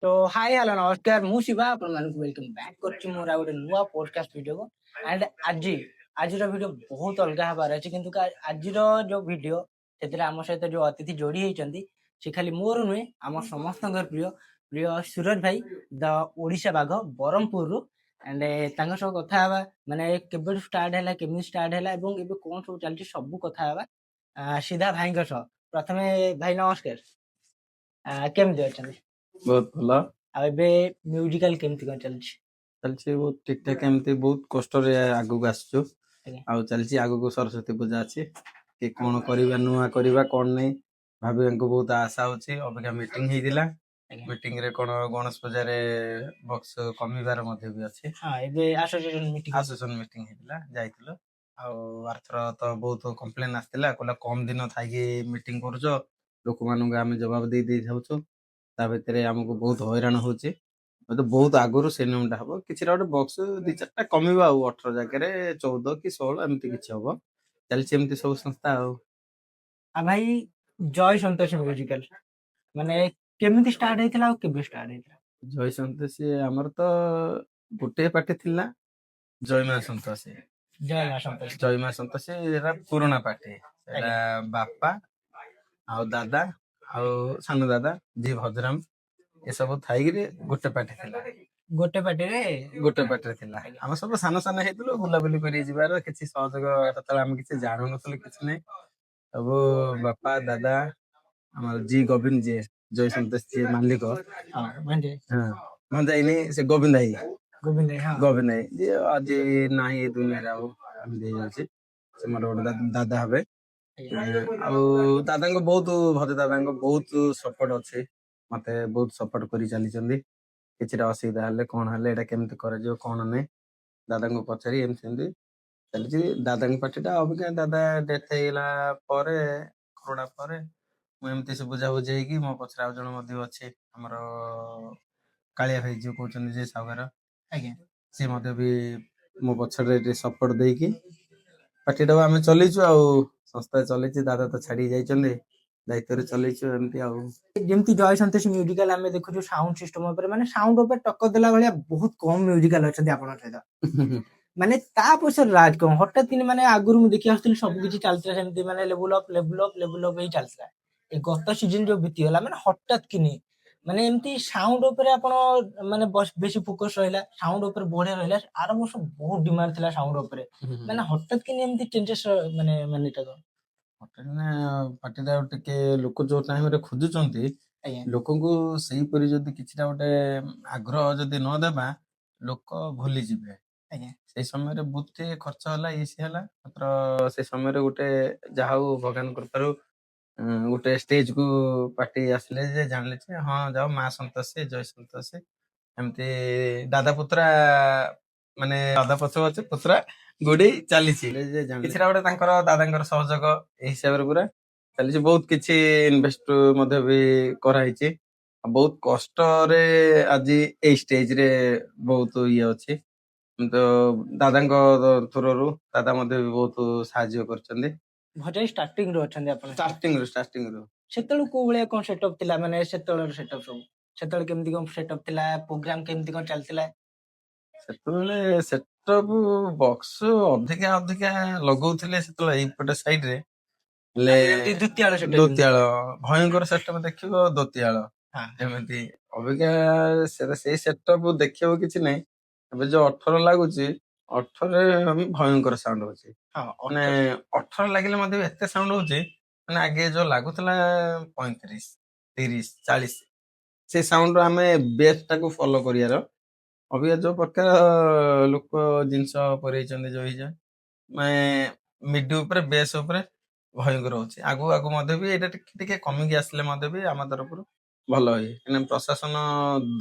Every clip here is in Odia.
तो हाय हेलो नमस्कार मु शिवा आपण मानक वेलकम बैक करछि मोर आ गोटे नुवा पॉडकास्ट वीडियो को एंड आज वीडियो बहुत अलग हबार अछि किंतु आज जो वीडियो सेतरे हम सहित जो अतिथि जोड़ी हेचंदी से खाली मोर नुहे हम समस्तंकर प्रिय प्रिय सूरज भाई द ओडिशा बाघ बरहमपुर रु एंड तांग सह कथा हवा माने केबे स्टार्ट हैला केमि स्टार्ट हैला एवं एबे कोन सब चलछि सब कथा हवा सीधा भाई सह प्रथमे भाई नमस्कार केमि अछंदी बहुत भल आ एबे म्यूजिकल केमति कोन चलछि चलछि बहुत ठीक ठाक एमती बहुत कष्ट रे आगु आसछु आଜ୍ଞା आ चलछि आगु सरस्वती पूजा अछि कि कोन करबा नुआ करबा कोन नै भाभी को बहुत आशा होछि अबिका मीटिंग हेदिला आଜ୍ଞା मीटिंग रे कोन गणेश पूजा रे बक्स कमिबार मध्ये भी अछि हां एबे एसोसिएशन मीटिंग हेदिला जाइतिलो आ आरथर तो बहुत कंप्लेन आस्तिला कोला कम दिन थाइकी मीटिंग करछो लोक मानु आमे जवाब दे दे जाउछो ता भितरे हमको बहुत हैरान होछि तो बहुत आगुरु से नियमटा हबो किछिरा गोटे बक्स दि चारटा कमिबा आ 18 जाके 14 कि 16 एमती किछि हबो चलछि एमती सब संस्था आ भाई जय संतोष म्यूजिकल माने केमिति स्टार्ट हेतिला आ केबे स्टार्ट हेतिला जय संतोषी हमर तो गोटे पार्टी थिला जयमा संतोषी जयमा संतोषी एरा पुराना पार्टी एरा बापा आ दादा आ सानु दादा जी भद्राम ए सब थाइगिरे गोटे पार्टी थिला गोटे पार्टी थिला हम सब सान सान हेतलो बुला बुली करी जिबार किछि सहयोग ततला हम किछि जानु नथले किछि नै अब बापा दादा हमर जी गोविंद जी जय संतोष जी मालिक हां म्हणजे हां मन जाइनी से गोविंद भाई गोविंद जे आज नाही दुनिया रे हम दे जाछि से मोर गोटे दादा हबे ଆଉ ଦାଦାଙ୍କ ବହୁତ ଭଜ ଦାଦାଙ୍କ ବହୁତ ସପୋର୍ଟ ଅଛି ମତେ ବହୁତ ସପୋର୍ଟ କରି ଚାଲିଛନ୍ତି କିଛିଟା ଅସୁବିଧା ହେଲେ କଣ ହେଲେ ଏଇଟା କେମିତି କରାଯିବ କଣ ନାହିଁ ଦାଦାଙ୍କୁ ପଚାରି ଏମିତି ସେମିତି ଚାଲିଛି ଦାଦାଙ୍କ ପାର୍ଟିଟା ଅବିକା ଦାଦା ଡେଥ ହେଇଗଲା ପରେ କରୋନା ପରେ ମୁଁ ଏମିତି ସେ ବୁଝାବୁଝି ହେଇକି ମୋ ପଛରେ ଆଉ ଜଣେ ମଧ୍ୟ ଅଛି ଆମର କାଳିଆ ଭାଇ ଯିଏ କହୁଛନ୍ତି ଯେ ସାହୁକାର ଆଜ୍ଞା ସିଏ ମଧ୍ୟ ବି ମୋ ପଛରେ ଟିକେ ସପୋର୍ଟ ଦେଇକି ପାର୍ଟିଟାକୁ ଆମେ ଚଲେଇଛୁ ଆଉ ସଂସ୍ଥା ଚଲେଇଛି ଦାଦା ତ ଛାଡି ଯାଇଛନ୍ତି ଦାୟିତ୍ୱରେ ଚଲେଇଛୁ ଏମିତି ଆଉ ଯେମିତି ଜୟ ସନ୍ତୋଷ म्यूजिकल ଆମେ ଦେଖୁଛୁ ସାଉଣ୍ଡ ସିଷ୍ଟମ ଉପରେ ମାନେ ସାଉଣ୍ଡ ଉପରେ ଟକ୍କର ଦେଲା ଭଳିଆ ବହୁତ କମ म्यूजिकल ଅଛନ୍ତି ଆପଣଙ୍କ ସହିତ ମାନେ ତା ପଛରେ ରାଜ କଣ ହଠାତ୍ କିନି ମାନେ ଆଗରୁ ମୁଁ ଦେଖି ଆସୁଥିଲି ସବୁ କିଛି ଚାଲିଥିଲା ସେମିତି ମାନେ ଲେବୁଲ ଅପ ହେଇ ଚାଲିଥିଲା ଏ ଗତ ସିଜନ ଯୋଉ ବିତିଗଲା ମାନେ ହଠାତ୍ କିନି ମାନେ ଏମିତି ସାଉଣ୍ଡ ଉପରେ ଆପଣ ମାନେ ବେଶୀ ଫୋକସ ରହିଲା ସାଉଣ୍ଡ ଉପରେ ବଢିଆ ରହିଲା ଆର ବର୍ଷ ବହୁତ ଡିମାଣ୍ଡ ଥିଲା ସାଉଣ୍ଡ ଉପରେ ମାନେ ହଠାତ୍ କିନି ଏମିତି ଚେଞ୍ଜେସ ମାନେ ପାର୍ଟିଟା ଟିକେ ଲୋକ ଯୋଉ ଟାଇମରେ ଖୋଜୁଛନ୍ତି ଆଜ୍ଞା ଲୋକଙ୍କୁ ସେଇପରି ଯଦି କିଛିଟା ଗୋଟେ ଆଗ୍ରହ ଯଦି ନ ଦେବା ଲୋକ ଭୁଲିଯିବେ ଆଜ୍ଞା ସେଇ ସମୟରେ ବହୁତ ଖର୍ଚ୍ଚ ହେଲା ଇଏ ସିଏ ହେଲା ମାତ୍ର ସେ ସମୟରେ ଗୋଟେ ଯାହା ହଉ ଭଗବାନ କୃପାରୁ ଗୋଟେ ଷ୍ଟେଜ କୁ ପାର୍ଟି ଆସିଲେ ଯେ ଜାଣିଲେ ଯେ ହଁ ଯାଉ ମା ସନ୍ତୋଷୀ ଜୟ ସନ୍ତୋଷୀ ଏମିତି ଦାଦା ପୁତ୍ରା ମାନେ ଦାଦା ପଛ ପଛେ ପୁତ୍ରା ଗୋଡେଇ ଚାଲିଛି କିଛିଟା ଗୋଟେ ତାଙ୍କର ଦାଦାଙ୍କର ସହଯୋଗ ଏଇ ହିସାବରେ ପୁରା ଚାଲିଛି ବହୁତ କିଛି ଇନଭେଷ୍ଟ ମଧ୍ୟ ବି କରାହେଇଛି ବହୁତ କଷ୍ଟରେ ଆଜି ଏଇ ଷ୍ଟେଜ ରେ ବହୁତ ଇଏ ଅଛି ତ ଦାଦାଙ୍କ ଥ୍ରୋରୁ ଦାଦା ମଧ୍ୟ ବି ବହୁତ ସାହାଯ୍ୟ କରିଛନ୍ତି ଭଜନ ଷ୍ଟାର୍ଟିଂ ରୁ ଅଛନ୍ତି ଆପଣ ଷ୍ଟାର୍ଟିଂ ରୁ ସେତେବେଳେ କୋଉ ଭଳିଆ କଣ ସେଟଅପ ଥିଲା ମାନେ ସେତେବେଳେ ସେଟଅପ ସବୁ ସେତେବେଳେ କେମିତି କଣ ସେଟଅପ ଥିଲା ପ୍ରୋଗ୍ରାମ କେମିତି କଣ ଚାଲିଥିଲା ସେତେବେଳେ ସେଟଅପ ବକ୍ସ ଅଧିକା ଲଗଉଥିଲେ ସେତେବେଳେ ଏଇପଟେ ସାଇଡ ରେ ହେଲେ ଦୋତିଆଳ ଭୟଙ୍କର ସେଟଅପ ଦେଖିବ ଦୋତିଆଳ ଏମିତି ଅବିକା ସେଇ ସେଟଅପ ଦେଖିବାକୁ କିଛି ନାହିଁ ଏବେ ଯୋଉ 18 ଲାଗୁଛି 18 ବି ଭୟଙ୍କର ସାଉଣ୍ଡ ହଉଛି ମାନେ 18 ଲାଗିଲେ ମଧ୍ୟ ଏତେ ସାଉଣ୍ଡ ହଉଛି ମାନେ ଆଗେ ଯୋଉ ଲାଗୁଥିଲା 35 30 40 ସେ ସାଉଣ୍ଡ ଆମେ ବେସ୍ ଟାକୁ ଫଲୋ କରିବାର ଅବିକା ଯୋଉ ପ୍ରକାର ଲୋକ ଜିନିଷ ପରେଇଛନ୍ତି ଯୋଉ ହେଇଯାଏ ମାନେ ମିଡି ଉପରେ ବେସ୍ ଉପରେ ଭୟଙ୍କର ହଉଛି ଆଗକୁ ମଧ୍ୟ ବି ଏଇଟା ଟିକେ ଟିକେ କମିକି ଆସିଲେ ମଧ୍ୟ ବି ଆମ ତରଫରୁ ଭଲ ହୁଏ କାହିଁକିନା ପ୍ରଶାସନ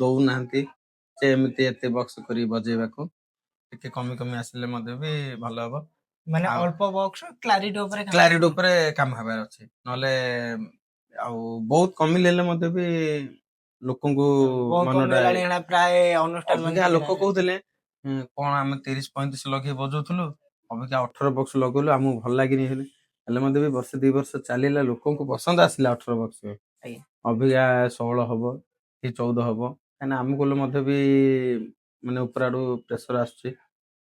ଦଉନାହାନ୍ତି ଯେ ଏମିତି ଏତେ ବକ୍ସ କରି ବଜେଇବାକୁ ଟିକେ କମି ଆସିଲେ ମଧ୍ୟ ବି ଭଲ ହବ ମାନେ ଅଳ୍ପ ବକ୍ସ କ୍ଲାରିଟି ଉପରେ କାମ ହେବାର ଅଛି ନହେଲେ ଆଉ ବହୁତ କମିଲେ ମଧ୍ୟ ବି ଲୋକଙ୍କୁ ପ୍ରାୟ ଅନୁଷ୍ଠାନ ଲୋକ କହୁଥିଲେ କଣ ଆମେ 30-35 ଲକ୍ଷ ବଜଉଥିଲୁ ଅବିକା 18 ବକ୍ସ ଲଗେଇଲୁ ଆମକୁ ଭଲ ଲାଗିନି ହେଲେ ମଧ୍ୟ ବି ବର୍ଷ 2 ବର୍ଷ ଚାଲିଲା ଲୋକଙ୍କୁ ପସନ୍ଦ ଆସିଲା 18 ବକ୍ସ ଅବିକା 16 ହବ କି 14 ହବ କାହିଁକିନା ଆମକୁ ମଧ୍ୟ ବି ମାନେ ଉପର ଆଡୁ ପ୍ରେସର ଆସୁଛି,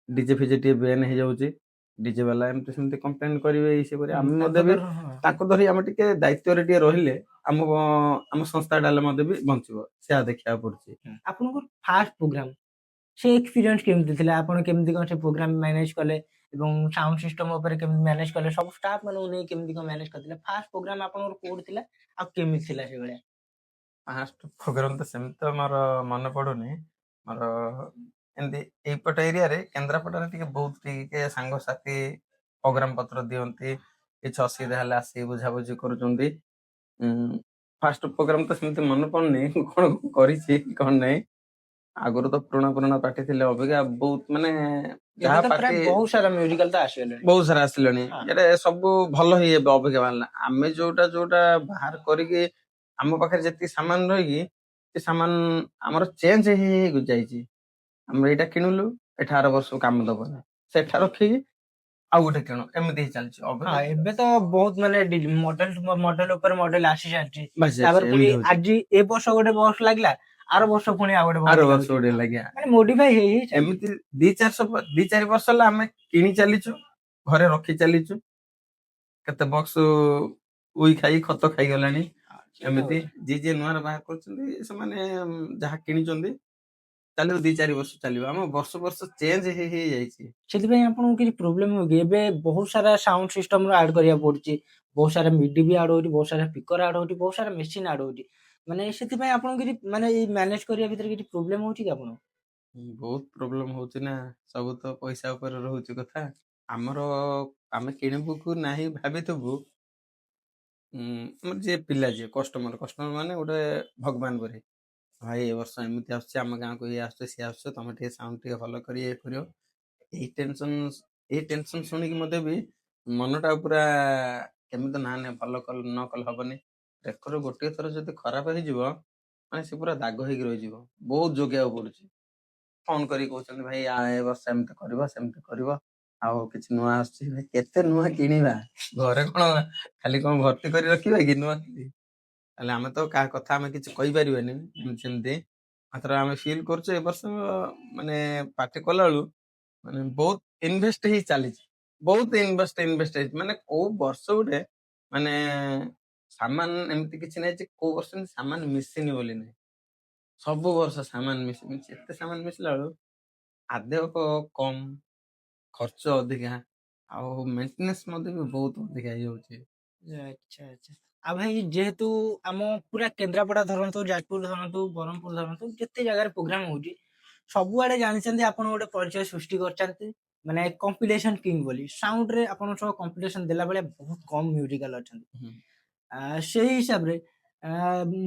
ଡିଜେ ଫିଜେ ଟିକେ ବେନ୍ ହେଇଯାଉଛି, ଡିଜେ ବାଲା ଏମିତି ସେମିତି କମ୍ପ୍ଲେନ୍ କରିବେ ଇଏ ସିଏ କରିବେ। ଆମେ ମଧ୍ୟ ବି ତାକୁ ଧରି ଆମେ ଟିକେ ଦାୟିତ୍ୱରେ ଟିକେ ରହିଲେ ଆମ ଆମ ସଂସ୍ଥାଟା ହେଲେ ମଧ୍ୟ ବି ବଞ୍ଚିବ, ସେୟା ଦେଖିବାକୁ ପଡୁଛି। ଆପଣଙ୍କର ଫାଷ୍ଟ ପ୍ରୋଗ୍ରାମ ସେ ଏକ୍ସପିରିଏନ୍ସ କେମିତି ଥିଲା? ଆପଣ କେମିତି କଣ ସେ ପ୍ରୋଗ୍ରାମ ମ୍ୟାନେଜ କଲେ ଏବଂ ସାଉଣ୍ଡ ସିଷ୍ଟମ ଉପରେ କେମିତି ମ୍ୟାନେଜ କଲେ, ସବୁ ଷ୍ଟାଫ ମାନଙ୍କୁ ନେଇ କେମିତି କଣ ମ୍ୟାନେଜ କରିଥିଲେ? ଫାଷ୍ଟ ପ୍ରୋଗ୍ରାମ ଆପଣଙ୍କର କୋଉଠି ଥିଲା ଆଉ କେମିତି ଥିଲା ସେଭଳିଆ? ଫାଷ୍ଟ ପ୍ରୋଗ୍ରାମ ତ ସେମିତି ତ ମୋର ମନେ ପଡୁନି। ମୋର ଏମିତି ଏଇପଟ ଏରିଆରେ କେନ୍ଦ୍ରାପଡ଼ାରେ ଟିକେ ବହୁତ ଟିକେ ସାଙ୍ଗସାଥି ପ୍ରୋଗ୍ରାମ ପତ୍ର ଦିଅନ୍ତି, କିଛି ଅସୁବିଧା ହେଲେ ଆସିକି ବୁଝାବୁଝି କରୁଛନ୍ତି। ଫାଷ୍ଟ ପ୍ରୋଗ୍ରାମ ତ ସେମିତି ମନେ ପଡୁନି କଣ କରିଛି କଣ ନାହିଁ। ଆଗରୁ ତ ପୁରୁଣା ପୁରୁଣା ପାର୍ଟି ଥିଲେ, ଅବିକା ବହୁତ ମାନେ ଯାହା ପାର୍ଟି ବହୁତ ସାରା ମ୍ୟୁଜିକାଲ ତ ଆସିଗଲେଣି। ବହୁତ ସାରା ଆସିଲେଣି, ହଁ। ଏଟା ସବୁ ଭଲ ହିଁ ଏବେ ଅବିକା ବାହାରିଲା। ଆମେ ଯୋଉଟା ଯୋଉଟା ବାହାର କରିକି ଆମ ପାଖରେ ଯେତିକି ସାମାନ ରହିକି ସେ ସାମାନ ଆମର ଚେଞ୍ଜ ହେଇ ହେଇ ଯାଇଛି। ଆମେ ଏଇଟା କିଣିଲୁ, ଏଠା ଆର ବର୍ଷକୁ କାମ ଦବନି, ସେଠା ରଖିକି ଆଉ ଗୋଟେ କିଣ, ଏମିତି ହିଁ ଚାଲିଛି। ହଁ, ଏବେ ତ ବହୁତ ମାନେ ମଡେଲ ଉପରେ ମଡେଲ ଆସି ସାରିଛି। ବାସ୍ ତାପରେ ପୁଣି ଏମିତି ହଉଛି। ଆଜି ଏ ବର୍ଷ ଗୋଟେ ବକ୍ସ ଲାଗିଲା, ଆର ବର୍ଷ ପୁଣି ଆଉ ଆର ଗୋଟେ ବର୍ଷ ଗୋଟେ ଲାଗିଆ, ମାନେ ମୋଡିଫାଇ ହେଇ ହେଇ ଚାଲିଛି। ଏମିତି 2-4 ବର୍ଷ ହେଲା ଆମେ କିଣି ଚାଲିଛୁ, ଘରେ ରଖି ଚାଲିଛୁ। କେତେ ବକ୍ସ ଉଇ ଖାଇ ଖତ ଖାଇଗଲାଣି। ଏମିତି ଯିଏ ନୂଆରେ ବାହାର କରୁଛନ୍ତି ସେମାନେ ଯାହା କିଣିଛନ୍ତି ଚାଲିବ, 2-4 ବର୍ଷ ଚାଲିବ। ଆମ ବର୍ଷ ବର୍ଷ ଚେଞ୍ଜ ହେଇ ହେଇ ଯାଇଛି। ସେଥିପାଇଁ ଆପଣଙ୍କୁ କିଛି ପ୍ରୋବ୍ଲେମ ହୁଏ କି? ଏବେ ବହୁତ ସାରା ସାଉଣ୍ଡ ସିଷ୍ଟମ ର ଆଡ କରିବାକୁ ପଡୁଛି, ବହୁତ ସାରା ମିଡି ବି ଆଡ ହଉଛି, ବହୁତ ସାରା ସ୍ପିକର ଆଡ ହଉଛି, ବହୁତ ସାରା ମେସିନ ଆଡ ହଉଛି। ମାନେ ସେଥିପାଇଁ ଆପଣଙ୍କୁ କିଛି ମାନେ ଏଇ ମ୍ୟାନେଜ କରିବା ଭିତରେ କିଛି ପ୍ରୋବ୍ଲେମ ହଉଛି କି ଆପଣଙ୍କୁ? ବହୁତ ପ୍ରୋବ୍ଲେମ ହଉଛି ନା, ସବୁ ତ ପଇସା ଉପରେ ରହୁଛି କଥା। ଆମର ଆମେ କିଣିବୁ କି ନାହିଁ ଭାବିଥିବୁ, ଆମର ଯିଏ ପିଲା ଯିଏ କଷ୍ଟମର ମାନେ ଗୋଟେ ଭଗବାନ ପରି। ଭାଇ ଏ ବର୍ଷ ଏମିତି ଆସୁଛି, ଆମ ଗାଁକୁ ଇଏ ଆସୁଛି ସିଏ ଆସୁଛି, ତମେ ଟିକେ ସାଉଣ୍ଡ ଟିକେ ଭଲ କରି ଇଏ କରିବ। ଏଇ ଟେନସନ ଶୁଣିକି ମଧ୍ୟ ବି ମନଟା ପୁରା କେମିତି ନା ଭଲ ନ କଲେ ହବନି। ରେକର୍ଡ ଗୋଟିଏ ଥର ଯଦି ଖରାପ ହେଇଯିବ ମାନେ ସେ ପୁରା ଦାଗ ହେଇକି ରହିଯିବ। ବହୁତ ଜଗିବାକୁ ପଡୁଛି। ଫୋନ କରିକି କହୁଛନ୍ତି ଭାଇ ଏ ବର୍ଷ ଏମିତି କରିବ ସେମିତି କରିବ, ଆଉ କିଛି ନୂଆ ଆସୁଛି। ଭାଇ କେତେ ନୂଆ କିଣିବା, ଘରେ କଣ ଖାଲି କଣ ଭର୍ତ୍ତି କରି ରଖିବା କି ନୂଆ କିଣି? ତାହେଲେ ଆମେ ତ କାହା କଥା ଆମେ କିଛି କହିପାରିବାନି। ସେମିତି ମାତ୍ର ଆମେ ଫିଲ୍ କରୁଛୁ ଏ ବର୍ଷ ମାନେ ପାର୍ଟି କଲା ବେଳୁ ମାନେ ବହୁତ ଇନଭେଷ୍ଟ ହେଇ ଚାଲିଛି, ବହୁତ ଇନଭେଷ୍ଟ ହେଇଛି। ମାନେ କୋଉ ବର୍ଷ ଗୋଟେ ମାନେ ସାମାନ ଏମିତି କିଛି ନାହିଁ ଯେ କୋଉ ବର୍ଷ ସାମାନ ମିଶିନି ବୋଲି ନାହିଁ। ସବୁ ବର୍ଷ ସାମାନ ମିଶି ଏତେ ସାମାନ ମିଶିଲା ବେଳୁ ଆଦେୟ କମ, ଖର୍ଚ୍ଚ ଅଧିକା, ଆଉ ମେଣ୍ଟେନାନ୍ସ ମଧ୍ୟ ବି ବହୁତ ଅଧିକା ହେଇଯାଉଛି। ଆଚ୍ଛା ଆଚ୍ଛା। ଆଉ ଭାଇ ଯେହେତୁ ଆମ ପୁରା କେନ୍ଦ୍ରାପଡା ଧରନ୍ତୁ, ଯାଜପୁର ଧରନ୍ତୁ, ବ୍ରହ୍ମପୁର ଧରନ୍ତୁ, ଯେତେ ଜାଗାରେ ପ୍ରୋଗ୍ରାମ ହଉଛି ସବୁଆଡେ ଜାଣିଛନ୍ତି ଆପଣ ଗୋଟେ ପରିଚୟ ସୃଷ୍ଟି କରିଛନ୍ତି, ମାନେ କମ୍ପିଟିସନ କିଙ୍ଗ ବୋଲି। ସାଉଣ୍ଡ ରେ ଆପଣଙ୍କ ସହ କମ୍ପିଟିସନ ଦେଲା ବେଳେ ବହୁତ କମ ମ୍ୟୁଜିକାଲ ଅଛନ୍ତି। ସେଇ ହିସାବରେ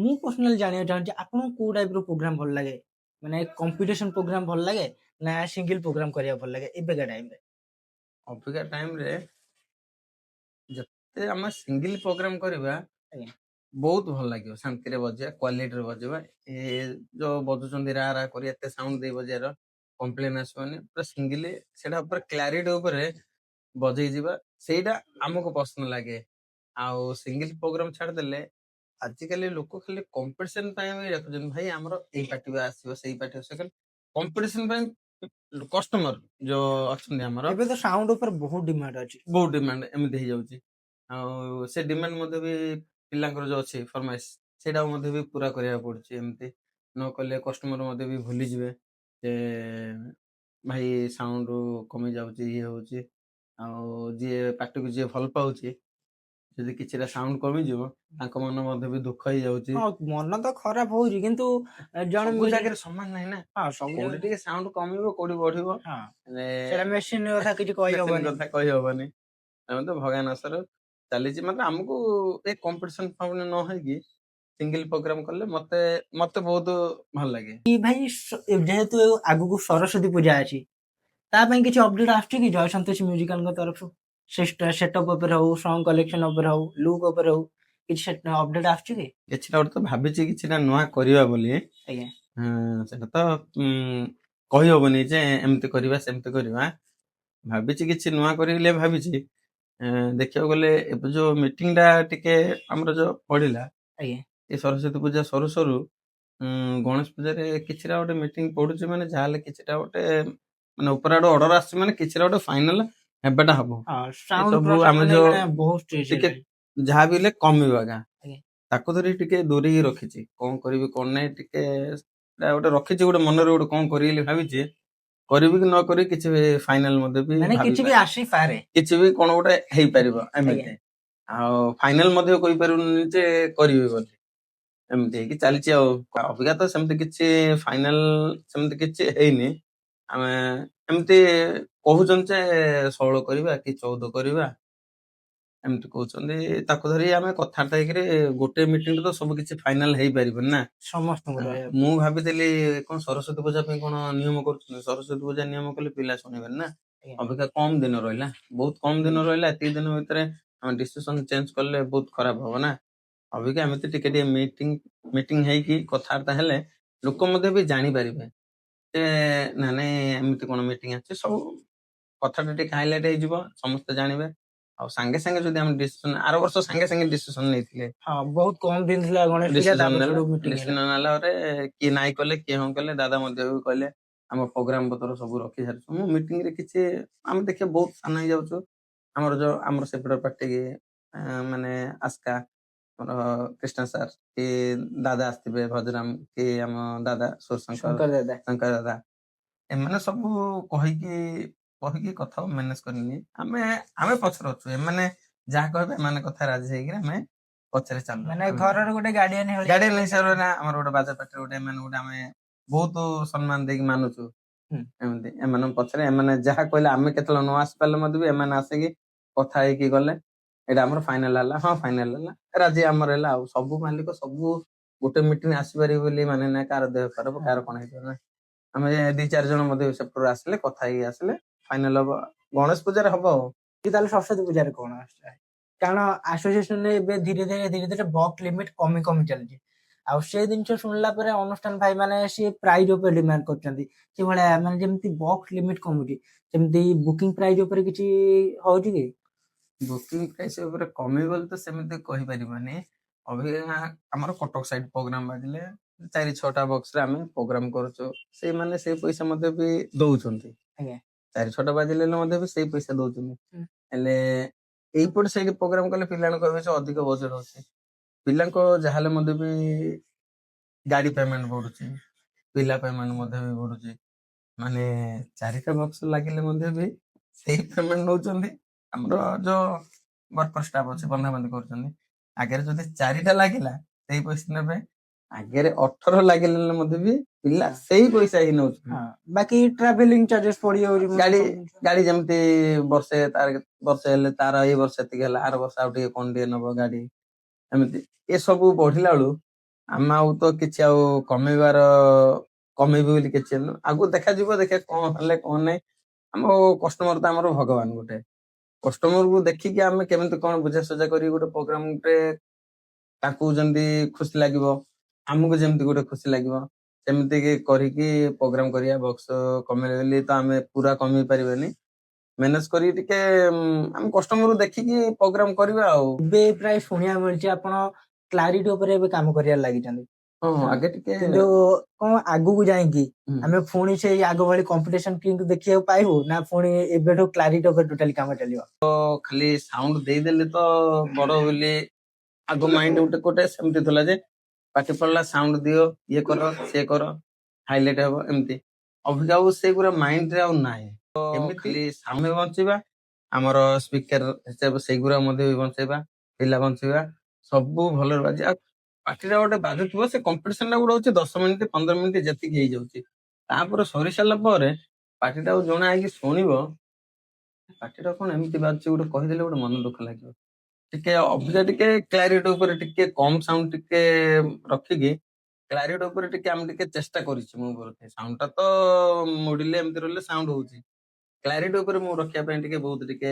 ମୁଁ ପର୍ସନାଲି ଜାଣିବାକୁ ଚାହୁଁଛି ଆପଣଙ୍କୁ କୋଉ ଟାଇପ ର ପ୍ରୋଗ୍ରାମ ଭଲ ଲାଗେ? ମାନେ କମ୍ପିଟିସନ ପ୍ରୋଗ୍ରାମ ଭଲ ଲାଗେ ନା ସିଙ୍ଗଲ ପ୍ରୋଗ୍ରାମ କରିବାକୁ ଭଲ ଲାଗେ ଏବେକା ଟାଇମରେ? ଅବିକା ଟାଇମରେ ଯେତେ ଆମେ ସିଙ୍ଗଲ ପ୍ରୋଗ୍ରାମ କରିବା ବହୁତ ଭଲ ଲାଗିବ, ଶାନ୍ତିରେ ବଜେଇବା, କ୍ୱାଲିଟିରେ ବଜେଇବା। ଏ ଯୋଉ ବଜୁଛନ୍ତି ରା ରା କରି ଏତେ ସାଉଣ୍ଡ ଦେଇ ବଜେଇବାର କମ୍ପ୍ଲେନ ଆସିବନି। ପୁରା ସିଙ୍ଗିଲି ସେଟା ଉପରେ କ୍ଲାରିଟି ଉପରେ ବଜେଇ ଯିବା, ସେଇଟା ଆମକୁ ପସନ୍ଦ ଲାଗେ। ଆଉ ସିଙ୍ଗଲ ପ୍ରୋଗ୍ରାମ ଛାଡିଦେଲେ ଆଜିକାଲି ଲୋକ ଖାଲି କମ୍ପିଟିସନ ପାଇଁ ରଖୁଛନ୍ତି। ଭାଇ ଆମର ଏଇ ପାର୍ଟି ଆସିବ, ସେଇ ପାର୍ଟି ଆସିବ, ଖାଲି କମ୍ପିଟିସନ ପାଇଁ କଷ୍ଟମର ଯୋଉ ଅଛନ୍ତି ଆମର ଏବେ ତ ସାଉଣ୍ଡ ଉପରେ ବହୁତ ଡିମାଣ୍ଡ ଅଛି, ବହୁତ ଡିମାଣ୍ଡ ଏମିତି ହେଇଯାଉଛି। ଆଉ ସେ ଡିମାଣ୍ଡ ମଧ୍ୟ ବି ପିଲାଙ୍କର ଯୋଉ ଅଛି ଫରମାଇଶ, ସେଇଟାକୁ ମଧ୍ୟ ବି ପୁରା କରିବାକୁ ପଡୁଛି। ଏମିତି ନ କଲେ କଷ୍ଟମର ମଧ୍ୟ ବି ଭୁଲିଯିବେ ଯେ ଭାଇ ସାଉଣ୍ଡ କମି ଯାଉଛି, ଇଏ ହଉଛି। ଆଉ ଯିଏ ପାଟିକୁ ଯିଏ ଭଲ ପାଉଛି, ଯଦି କିଛିଟା ସାଉଣ୍ଡ କମିଯିବ ତାଙ୍କ ମନ ମଧ୍ୟ ବି ଦୁଃଖ ହେଇଯାଉଛି। ହଁ ମନ ତ ଖରାପ ହଉଛି, କିନ୍ତୁ ଜଣେ ସବୁ ଜାଗାରେ ସମାନ ନାହିଁ ନା। କୋଉଠି ଟିକେ ସାଉଣ୍ଡ କମିବ, କୋଉଠି ବଢିବ, ସେଟା ମେସିନ କଥା କିଛି କହିହବନି। କଥା କହିହବନି। ଆମେ ତ ଭଗବାନ ଆସର ଚାଲିଛି। ମାନେ ଆମକୁ ଏ କମ୍ପିଟିସନ ନ ହେଇକି ସିଙ୍ଗଲ ପ୍ରୋଗ୍ରାମ କଲେ ମତେ ମତେ ବହୁତ ଭଲ ଲାଗେ। ଭାଇ ଯେହେତୁ ଆଗକୁ ସରସ୍ୱତୀ ପୂଜା ଅଛି, ତା ପାଇଁ କିଛି ଅପଡେଟ ଆସୁଛି କି ଜୟ ସନ୍ତୋଷ ମ୍ୟୁଜିକାଲଙ୍କ ତରଫରୁ? ସେଟଅପ୍ ଉପରେ ହଉ, ସଙ୍ଗ କଲେକ୍ସନ ଉପରେ ହଉ, ଲୁକ୍ ଉପରେ ହଉ, କିଛି ଅପଡେଟ ଆସୁଛି କି? କିଛିଟା ଗୋଟେ ତ ଭାବିଛି କିଛିଟା ନୂଆ କରିବା ବୋଲି। ଆଜ୍ଞା। ସେଟା ତ କହିହବନି ଯେ ଏମିତି କରିବା ସେମିତି କରିବା। ଭାବିଛି କିଛି ନୂଆ କରିଲେ ଭାବିଛି। ଦେଖିବାକୁ ଗଲେ ଏବେ ଯୋଉ ମିଟିଂ ଟା ଟିକେ ଆମର ଯୋଉ ପଡିଲା, ଆଜ୍ଞା, ଏ ସରସ୍ୱତୀ ପୂଜା ସରୁ ସରୁ ଗଣେଶ ପୂଜାରେ କିଛିଟା ଗୋଟେ ମିଟିଂ ପଡୁଛି ମାନେ ଯାହାହେଲେ କିଛିଟା ଗୋଟେ ମାନେ ଉପର ଆଡୁ ଅର୍ଡର ଆସିଛି ମାନେ କିଛିଟା ଗୋଟେ ଫାଇନାଲ ହେବାଟା ହବ। ସାଉଣ୍ଡ ଏସବୁ ପ୍ରୋସେସ ଆମେ ମାନେ ଯୋଉ ମାନେ ବହୁତ ଷ୍ଟ୍ରିକ୍ଟ ଟିକେ ହେଲାଣି। ଯାହା ବି ହେଲେ କମିବ ଆଜ୍ଞା ଆଜ୍ଞା। ତାକୁ ଧରି ଟିକେ ଦୂରେଇକି ରଖିଛି କଣ କରିବି କଣ ନାହିଁ ଟିକେ ସେଟା ଗୋଟେ ରଖିଛି ଗୋଟେ ମନରେ ଗୋଟେ କଣ କରିବି ବୋଲି ଭାବିଛି କରିବି କି ନ କରିବି କିଛି ଫାଇନାଲ ମଧ୍ୟ ବି ମାନେ କିଛି ବି ଭାବିପାରେ ଆସିପାରେ। କିଛି ବି କଣ ଗୋଟେ ହେଇପାରିବ ଆଜ୍ଞା। ଏମିତି ଆଉ ଫାଇନାଲ ମଧ୍ୟ କହିପାରିବୁନି ଯେ କରିବି ବୋଲି ଏମିତି ହେଇକି ଚାଲିଛି ଆଉ ଅବିକା ତ ସେମିତି କିଛି ଫାଇନାଲ ସେମିତି କିଛି ହେଇନି ଆମେ ଏମିତି କହୁଛନ୍ତି ଯେ 16 କରିବା କି 14 କରିବା ଏମିତି କହୁଛନ୍ତି ତାକୁ ଧରି ଆମେ କଥାବାର୍ତ୍ତା ହେଇକିରି ଗୋଟେ ମିଟିଂରେ ତ ସବୁ କିଛି ଫାଇନାଲ ହେଇପାରିବନି ନା ସମସ୍ତଙ୍କର ରହିବା ମୁଁ ଭାବିଥିଲି କଣ ସରସ୍ୱତୀ ପୂଜା ପାଇଁ କଣ ନିୟମ କରୁଛନ୍ତି ସରସ୍ୱତୀ ପୂଜା ନିୟମ କଲେ ପିଲା ଶୁଣିବେନି ନା ଆଜ୍ଞା। ଅବିକା କମ ଦିନ ରହିଲା ବହୁତ କମ ଦିନ ରହିଲା ଏତିକି ଦିନ ଭିତରେ ଆମେ ଡିସିସନ ଚେଞ୍ଜ କଲେ ବହୁତ ଖରାପ ହବ ନା ଅବିକା ଏମିତି ଟିକେ ଟିକେ ମିଟିଂ ହେଇକି କଥାବାର୍ତ୍ତା ହେଲେ ଲୋକ ମଧ୍ୟ ବି ଜାଣିପାରିବେ ଯେ ନା ନାଇଁ ଏମିତି କଣ ମିଟିଂ ଅଛି ସବୁ କଥାଟା ଟିକେ ହାଇଲାଇଟ ହେଇଯିବ ସମସ୍ତେ ଜାଣିବେ ଆଉ ସାଙ୍ଗେ ସାଙ୍ଗେ ଯଦି ଆମେ ଡିସିସନ ଆର ବର୍ଷ ସାଙ୍ଗେ ସାଙ୍ଗେ ଡିସିସନ ନେଇଥିଲେ ହଁ ବହୁତ କମ ଦିନ ଥିଲା ଗଣେଶ ପୂଜା ଡିସିସନ ତାପରେ ନେଲେ ସେଠୁ ମିଟିଂ ହେଲା। ଡିସିସନ ନେଲା ପରେ କିଏ ନାଇଁ କଲେ କିଏ ହଁ କଲେ ଦାଦା ମଧ୍ୟ ବି କହିଲେ ଆମ ପ୍ରୋଗ୍ରାମ ପତ୍ର ସବୁ ରଖି ସାରିଛୁ ମୁଁ ମିଟିଂରେ କିଛି ଆମେ ଦେଖିବା ବହୁତ ସାନ ହେଇଯାଉଛୁ ଆମର ସେପଟ ପାର୍ଟି ମାନେ ଆସ୍କା ଆମର କୃଷ୍ଣ ସାର୍ କି ଦାଦା ଆସିଥିବେ ଭଜରାମ କି ଆମ ଦାଦା ସୁରଶଙ୍କର ଶଙ୍କର ଦାଦା। ଶଙ୍କର ଦାଦା ଏମାନେ ସବୁ କହିକି କହିକି କଥା ମ୍ୟାନେଜ କରିନି ଆମେ ଆମେ ପଛରେ ଅଛୁ ଏମାନେ ଯାହା କହିବେ ଏମାନେ କଥା ରାଜି ହେଇକିରି ଆମେ ପଛରେ ଚାଲୁ ମାନେ ଘରର ଗୋଟେ ଗାର୍ଡିଆନ ଗାର୍ଡିଆନ ହିସାବରେ ନା ଆମର ଗୋଟେ ବାଜା ପାଟିରେ ଗୋଟେ ଏମାନେ ଗୋଟେ ଆମେ ବହୁତ ସମ୍ମାନ ଦେଇକି ମାନୁଛୁ ଏମିତି ଏମାନଙ୍କ ପଛରେ ଏମାନେ ଯାହା କହିଲେ ଆମେ କେତେବେଳେ ନ ଆସି ପାରିଲେ ମଧ୍ୟ ବି ଏମାନେ ଆସିକି କଥା ହେଇକି ଗଲେ ଏଇଟା ଆମର ଫାଇନାଲ ହେଲା ହଁ ଫାଇନାଲ ହେଲା ରାଜି ଆମର ହେଲା ଆଉ ସବୁ ମାଲିକ ସବୁ ଗୋଟେ ମିଟିଂ ଆସିପାରିବେ ବୋଲି ମାନେ ନା କାହାର ଦେହ ଖରାପ କାହାର କଣ ହେଇଥିବ ନା ଆମେ 2-4 ଜଣ ମଧ୍ୟ ସେପଟରୁ ଆସିଲେ କଥା ହେଇକି ଆସିଲେ ଫାଇନାଲ ହବ ଗଣେଶ ପୂଜାରେ ହବ ଆଉ ତାହେଲେ ସରସ୍ୱତୀ ପୂଜାରେ କଣ ଆସୁଛି କାରଣ ଆସୋସିଏସନରେ ଏବେ ଧୀରେ ଧୀରେ ବକ୍ସ ଲିମିଟ କମି କମି ଚାଲିଛି ଆଉ ସେ ଜିନିଷ ଶୁଣିଲା ପରେ ଅନୁଷ୍ଠାନ ଭାଇ ମାନେ ସିଏ ପ୍ରାଇଜ ଉପରେ ଡିମାଣ୍ଡ କରୁଛନ୍ତି ସେଭଳିଆ ମାନେ ଯେମିତି ବକ୍ସ ଲିମିଟ କମୁଛି ସେମିତି ବୁକିଂ ପ୍ରାଇଜ ଉପରେ କିଛି ହଉଛି କି ବୁକିଂ ପ୍ରାଇସ୍ ଉପରେ କମିବ ବୋଲି ତ ସେମିତି କହିପାରିବାନି ଅଭିଜ୍ଞା ଆମର କଟକ ସାଇଡ ପ୍ରୋଗ୍ରାମ ବାଜିଲେ 4-6ଟା ବକ୍ସରେ ଆମେ ପ୍ରୋଗ୍ରାମ କରୁଛୁ ସେଇମାନେ ସେଇ ପଇସା ମଧ୍ୟ ବି ଦଉଛନ୍ତି 4-6ଟା ବାଜିଲେ ମଧ୍ୟ ବି ସେଇ ପଇସା ଦଉଛନ୍ତି ହେଲେ ଏଇପଟେ ସେଇଠି ପ୍ରୋଗ୍ରାମ କଲେ ପିଲାଙ୍କୁ କହିବେ ଯେ ଅଧିକ ବଜେଟ ଅଛି ପିଲାଙ୍କ ଯାହାହେଲେ ମଧ୍ୟ ବି ଗାଡି ପେମେଣ୍ଟ ବଢୁଛି ପିଲା ପେମେଣ୍ଟ ମଧ୍ୟ ବି ବଢୁଛି ମାନେ 4ଟା ବକ୍ସ ଲାଗିଲେ ମଧ୍ୟ ବି ସେଇ ପେମେଣ୍ଟ ନଉଛନ୍ତି ଆମର ଯୋଉ ବର୍କର ଷ୍ଟାଫ୍ ଅଛି ବନ୍ଧାବନ୍ଧି କରୁଛନ୍ତି ଆଗରେ ଯଦି 4ଟା ଲାଗିଲା ସେଇ ପଇସା ନେବେ ଆଗରେ 18 ଲାଗିଲେ ମଧ୍ୟ ବି ପିଲା ସେଇ ପଇସା ହିଁ ନଉଛନ୍ତି ବାକି ଟ୍ରାଭେଲିଂ ଚାର୍ଜେସ୍ ପଡିଯାଉଛି ଗାଡି ଯେମିତି ବର୍ଷେ ହେଲେ ତାର ଏଇ ବର୍ଷ ଏତିକି ହେଲା ଆର ବର୍ଷ ଆଉ ଟିକେ କଣ ଟିକେ ନବ ଗାଡି ଏମିତି ଏସବୁ ବଢିଲା ବେଳୁ ଆମେ ଆଉ ତ କିଛି ଆଉ କମେଇବି ବୋଲି କିଛି ଆଗକୁ ଦେଖାଯିବ ଦେଖିବା କଣ ହେଲେ କଣ ନାହିଁ ଆମ କଷ୍ଟମର ତ ଆମର ଭଗବାନ ଗୋଟେ କଷ୍ଟମରକୁ ଦେଖିକି ଆମେ କେମିତି କଣ ବୁଝାସୁଝା କରି ଗୋଟେ ପ୍ରୋଗ୍ରାମଟେ ତାକୁ ଯେମିତି ଖୁସି ଲାଗିବ ଆମକୁ ଯେମିତି ଗୋଟେ ଖୁସି ଲାଗିବ ସେମିତି କରିକି ପ୍ରୋଗ୍ରାମ କରିବା ବକ୍ସ କମେଇଲେ ବୋଲି ତ ଆମେ ପୁରା କମେଇ ପାରିବାନି ମ୍ୟାନେଜ କରି ଟିକେ ଆମେ କଷ୍ଟମରକୁ ଦେଖିକି ପ୍ରୋଗ୍ରାମ କରିବା ଆଉ ଏବେ ପ୍ରାୟ ଶୁଣିବାକୁ ମିଳିଛି ଆପଣ କ୍ଲାରିଟି ଉପରେ ଏବେ କାମ କରିବାରେ ଲାଗିଛନ୍ତି ଆଗେ ଟିକେ କିନ୍ତୁ କଣ ଆଗକୁ ଯାଇକି ଆମେ ପୁଣି ସେଇ ଆଗ ଭଳି କମ୍ପିଟିସନ କିନ୍ତୁ ଦେଖିବାକୁ ପାଇବୁ ନା ପୁଣି ଏବେଠୁ କ୍ଲାରିଟି ଉପରେ ଟୋଟାଲି କାମ ଚାଲିବ ଖାଲି ସାଉଣ୍ଡ ଦେଇଦେଲେ ତ ବଡ ବୋଲି ଆଗ ମାଇଣ୍ଡ ଗୋଟେ ସେମିତି ଥିଲା ଯେ ପାଟି ପଡିଲା ସାଉଣ୍ଡ ଦିଅ ଇଏ କର ସିଏ କର ହାଇଲାଇଟ ହବ ଏମିତି ଅଭିକା ଆଉ ସେଗୁରା ମାଇଣ୍ଡରେ ଆଉ ନାହିଁ ଏମିତି ଆମେ ବଞ୍ଚିବା ଆମର ସ୍ପିକର ହିସାବରେ ସେଇଗୁରା ମଧ୍ୟ ବି ବଞ୍ଚେଇବା ପିଲା ବଞ୍ଚେଇବା ସବୁ ଭଲରେ ବାଜି ଆଉ ପାଟିଟା ଗୋଟେ ବାଜୁଥିବ ସେ କମ୍ପିଟିସନ ଟା ଗୋଟେ ହଉଛି 10 ମିନିଟ 15 ମିନିଟ ଯେତିକି ହେଇଯାଉଛି ତାପରେ ସରି ସାରିଲା ପରେ ପାଟିଟାକୁ ଜଣା ହେଇକି ଶୁଣିବ ପାଟିଟା କଣ ଏମିତି ବାଜୁଛି ଗୋଟେ କହିଦେଲେ ଗୋଟେ ମନ ଦୁଃଖ ଲାଗିବ ଟିକେ ଅଭିକା ଟିକେ କ୍ଲାରିଟି ଉପରେ ଟିକେ କମ ସାଉଣ୍ଡ ଟିକେ ରଖିକି କ୍ଲାରିଟି ଉପରେ ଟିକେ ଆମେ ଟିକେ ଚେଷ୍ଟା କରିଛୁ ମୁଁ ସାଉଣ୍ଡ ଟା ତ ମୋଡ଼ିଲେ ଏମିତି ରହିଲେ ସାଉଣ୍ଡ ହଉଛି କ୍ଲାରିଟି ଉପରେ ମୁଁ ରଖିବା ପାଇଁ ଟିକେ ବହୁତ ଟିକେ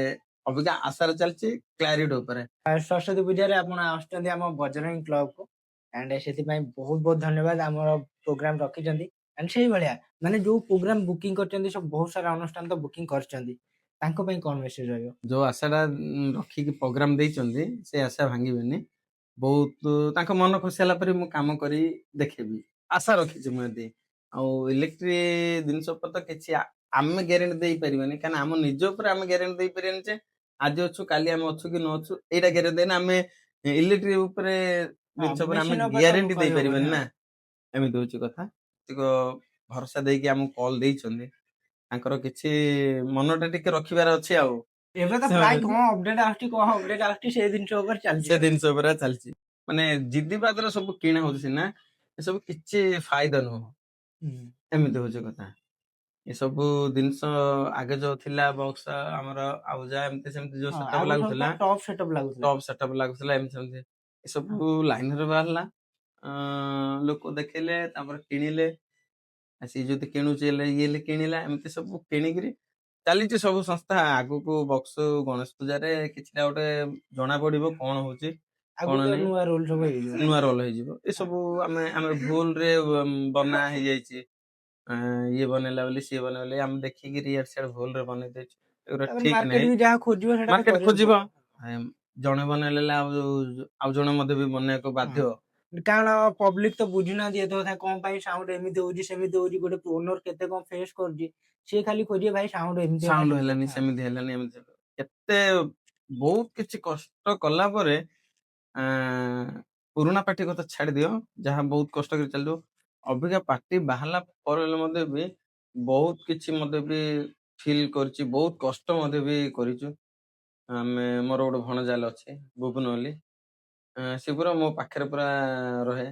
ଅବିକା ଆଶାରେ ଚାଲିଛି କ୍ଲାରିଟି ଉପରେ ସରସ୍ୱତୀ ପୂଜାରେ ଆପଣ ଆସୁଛନ୍ତି ଆମ ବଜରଙ୍ଗୀ କ୍ଲବକୁ ଆଣ୍ଡ ସେଥିପାଇଁ ବହୁତ ବହୁତ ଧନ୍ୟବାଦ ଆମର ପ୍ରୋଗ୍ରାମ ରଖିଛନ୍ତି ଆଣ୍ଡ ସେଇଭଳିଆ ମାନେ ଯୋଉ ପ୍ରୋଗ୍ରାମ ବୁକିଂ କରିଛନ୍ତି ସବୁ ବହୁତ ସାରା ଅନୁଷ୍ଠାନ ତ ବୁକିଂ କରିଛନ୍ତି ତାଙ୍କ ପାଇଁ କଣ ମେସେଜ ରହିବ ଯୋଉ ଆଶାଟା ରଖିକି ପ୍ରୋଗ୍ରାମ ଦେଇଛନ୍ତି ସେ ଆଶା ଭାଙ୍ଗିବେନି ବହୁତ ତାଙ୍କ ମନ ଖୁସି ହେଲା ପରେ ମୁଁ କାମ କରି ଦେଖେଇବି ଆଶା ରଖିଛି ମୁଁ ଏଠି। ଆଉ ଇଲେକ୍ଟ୍ରି ଜିନିଷ ଉପରେ ତ କିଛି ଆମେ ଗ୍ୟାରେଣ୍ଟି ଦେଇପାରିବାନି, କାରଣ ଆମ ନିଜ ଉପରେ ଆମେ ଗ୍ୟାରେଣ୍ଟି ଦେଇପାରିବାନି ଯେ ଆଜି ଅଛୁ କାଲି ଆମେ ଅଛୁ କି ନ ଅଛୁ, ଏଇଟା ଗ୍ୟାରେଣ୍ଟି ଦେଇନି। ଆମେ ଇଲେକ୍ଟ୍ରି ଉପରେ ଜିନିଷ ଉପରେ ଆମେ ମେସିନ ଉପରେ ତ ଗ୍ୟାରେଣ୍ଟି କହିହବନି ଦେଇପାରିବାନି ନା। ନା। ଏମିତି ହଉଛି କଥା। ଭରସା ଦେଇକି ଆମକୁ କଲ୍ ଦେଇଛନ୍ତି, ତାଙ୍କର କିଛି ମନଟା ଟିକେ ରଖିବାର ଅଛି ଆଉ। ଏବେ ତ ପ୍ରାୟ କଣ ଅପଡେଟ ଆସୁଛି ସେ ଜିନିଷ ଉପରେ ଚାଲିଛି। ସେ ଜିନିଷ ଉପରେ ଚାଲିଛି। ମାନେ ଜିଦିବାଦରେ ସବୁ କିଣା ହଉଛି ସିନା, ଏସବୁ କିଛି ଫାଇଦା ନୁହଁ। ଏମିତି ହଉଛି କଥା। ଏସବୁ ଜିନିଷ ଆଗେ ଯୋଉ ଥିଲା ବକ୍ସ ଆମର ଆଉଜା ଏମିତି ସେମିତି ଯୋଉ ସେଟଅପ ଲାଗୁଥିଲା, ଟପ୍ ସେଟଅପ ଲାଗୁଥିଲା। ଟପ୍ ସେଟଅପ ଲାଗୁଥିଲା ଏମିତି ସେମିତି, ଏସବୁ ଲାଇନରେ ବାହାରିଲା। ଲୋକ ଦେଖିଲେ, ତାପରେ କିଣିଲେ। ସିଏ ଯଦି କିଣୁଛି ହେଲେ ଇଏ ହେଲେ କିଣିଲା, ଏମିତି ସବୁ କିଣିକିରି ଚାଲିଛି ସବୁ ସଂସ୍ଥା। ଆଗକୁ ବକ୍ସ ଗଣେଶ ପୂଜାରେ କିଛିଟା ଗୋଟେ ଜଣା ପଡିବ କଣ ହଉଛି କଣ ନାହିଁ, ନୂଆ ରୋଲ ସବୁ ହେଇଯିବ। ନୂଆ ରୋଲ ହେଇଯିବ। ଏସବୁ ଆମେ ଭୁଲରେ ବନା ହେଇଯାଇଛି। ଇଏ ବନେଇଲା ବୋଲି ସିଏ ବନେଇଲା ବୋଲି ଆମେ ଦେଖିକିରି ଇଆଡେ ସିଆଡେ ଭୁଲରେ ବନେଇ ଦେଇଛୁ, ଏଗୁରା ଠିକ ନାହିଁ। ଯାହା ଖୋଜିବ ସେଟା ମାର୍କେଟ ଖୋଜିବ, ଜଣେ ବନେଇଲେ ଆଉ ଜଣେ ମଧ୍ୟ ବି ବନେଇବାକୁ ବାଧ୍ୟ। କାରଣ ପବ୍ଲିକ ତ ବୁଝୁନାହାନ୍ତି ଏତେ କଥା, କଣ ପାଇଁ ସାଉଣ୍ଡ ଏମିତି ହଉଛି ସେମିତି ହଉଛି। ଗୋଟେ ଓନର କେତେ କଣ ଫେସ୍ କରୁଛି, ସିଏ ଖାଲି ଖୋଜିବେ ଭାଇ ସାଉଣ୍ଡ ଏମିତି ସାଉଣ୍ଡ ହେଲାନି, ସେମିତି ହେଲାନି, ଏମିତି କେତେ ବହୁତ କିଛି କଷ୍ଟ କଲା ପରେ ପୁରୁଣା ପାର୍ଟି କଥା ଛାଡି ଦିଅ, ଯାହା ବହୁତ କଷ୍ଟ କରି ଚାଲିବ। ଅବିକା ପାର୍ଟି ବାହାରିଲା ପରେ ହେଲେ ମଧ୍ୟ ବି ବହୁତ କିଛି ମଧ୍ୟ ବି ଫିଲ୍ କରିଛି, ବହୁତ କଷ୍ଟ ମଧ୍ୟ ବି କରିଛୁ। ମୋର ଗୋଟେ ଭଣଜାଲ ଅଛି ବୁବୁନ ବୋଲି, ସେ ପୁରା ମୋ ପାଖରେ ପୁରା ରହେ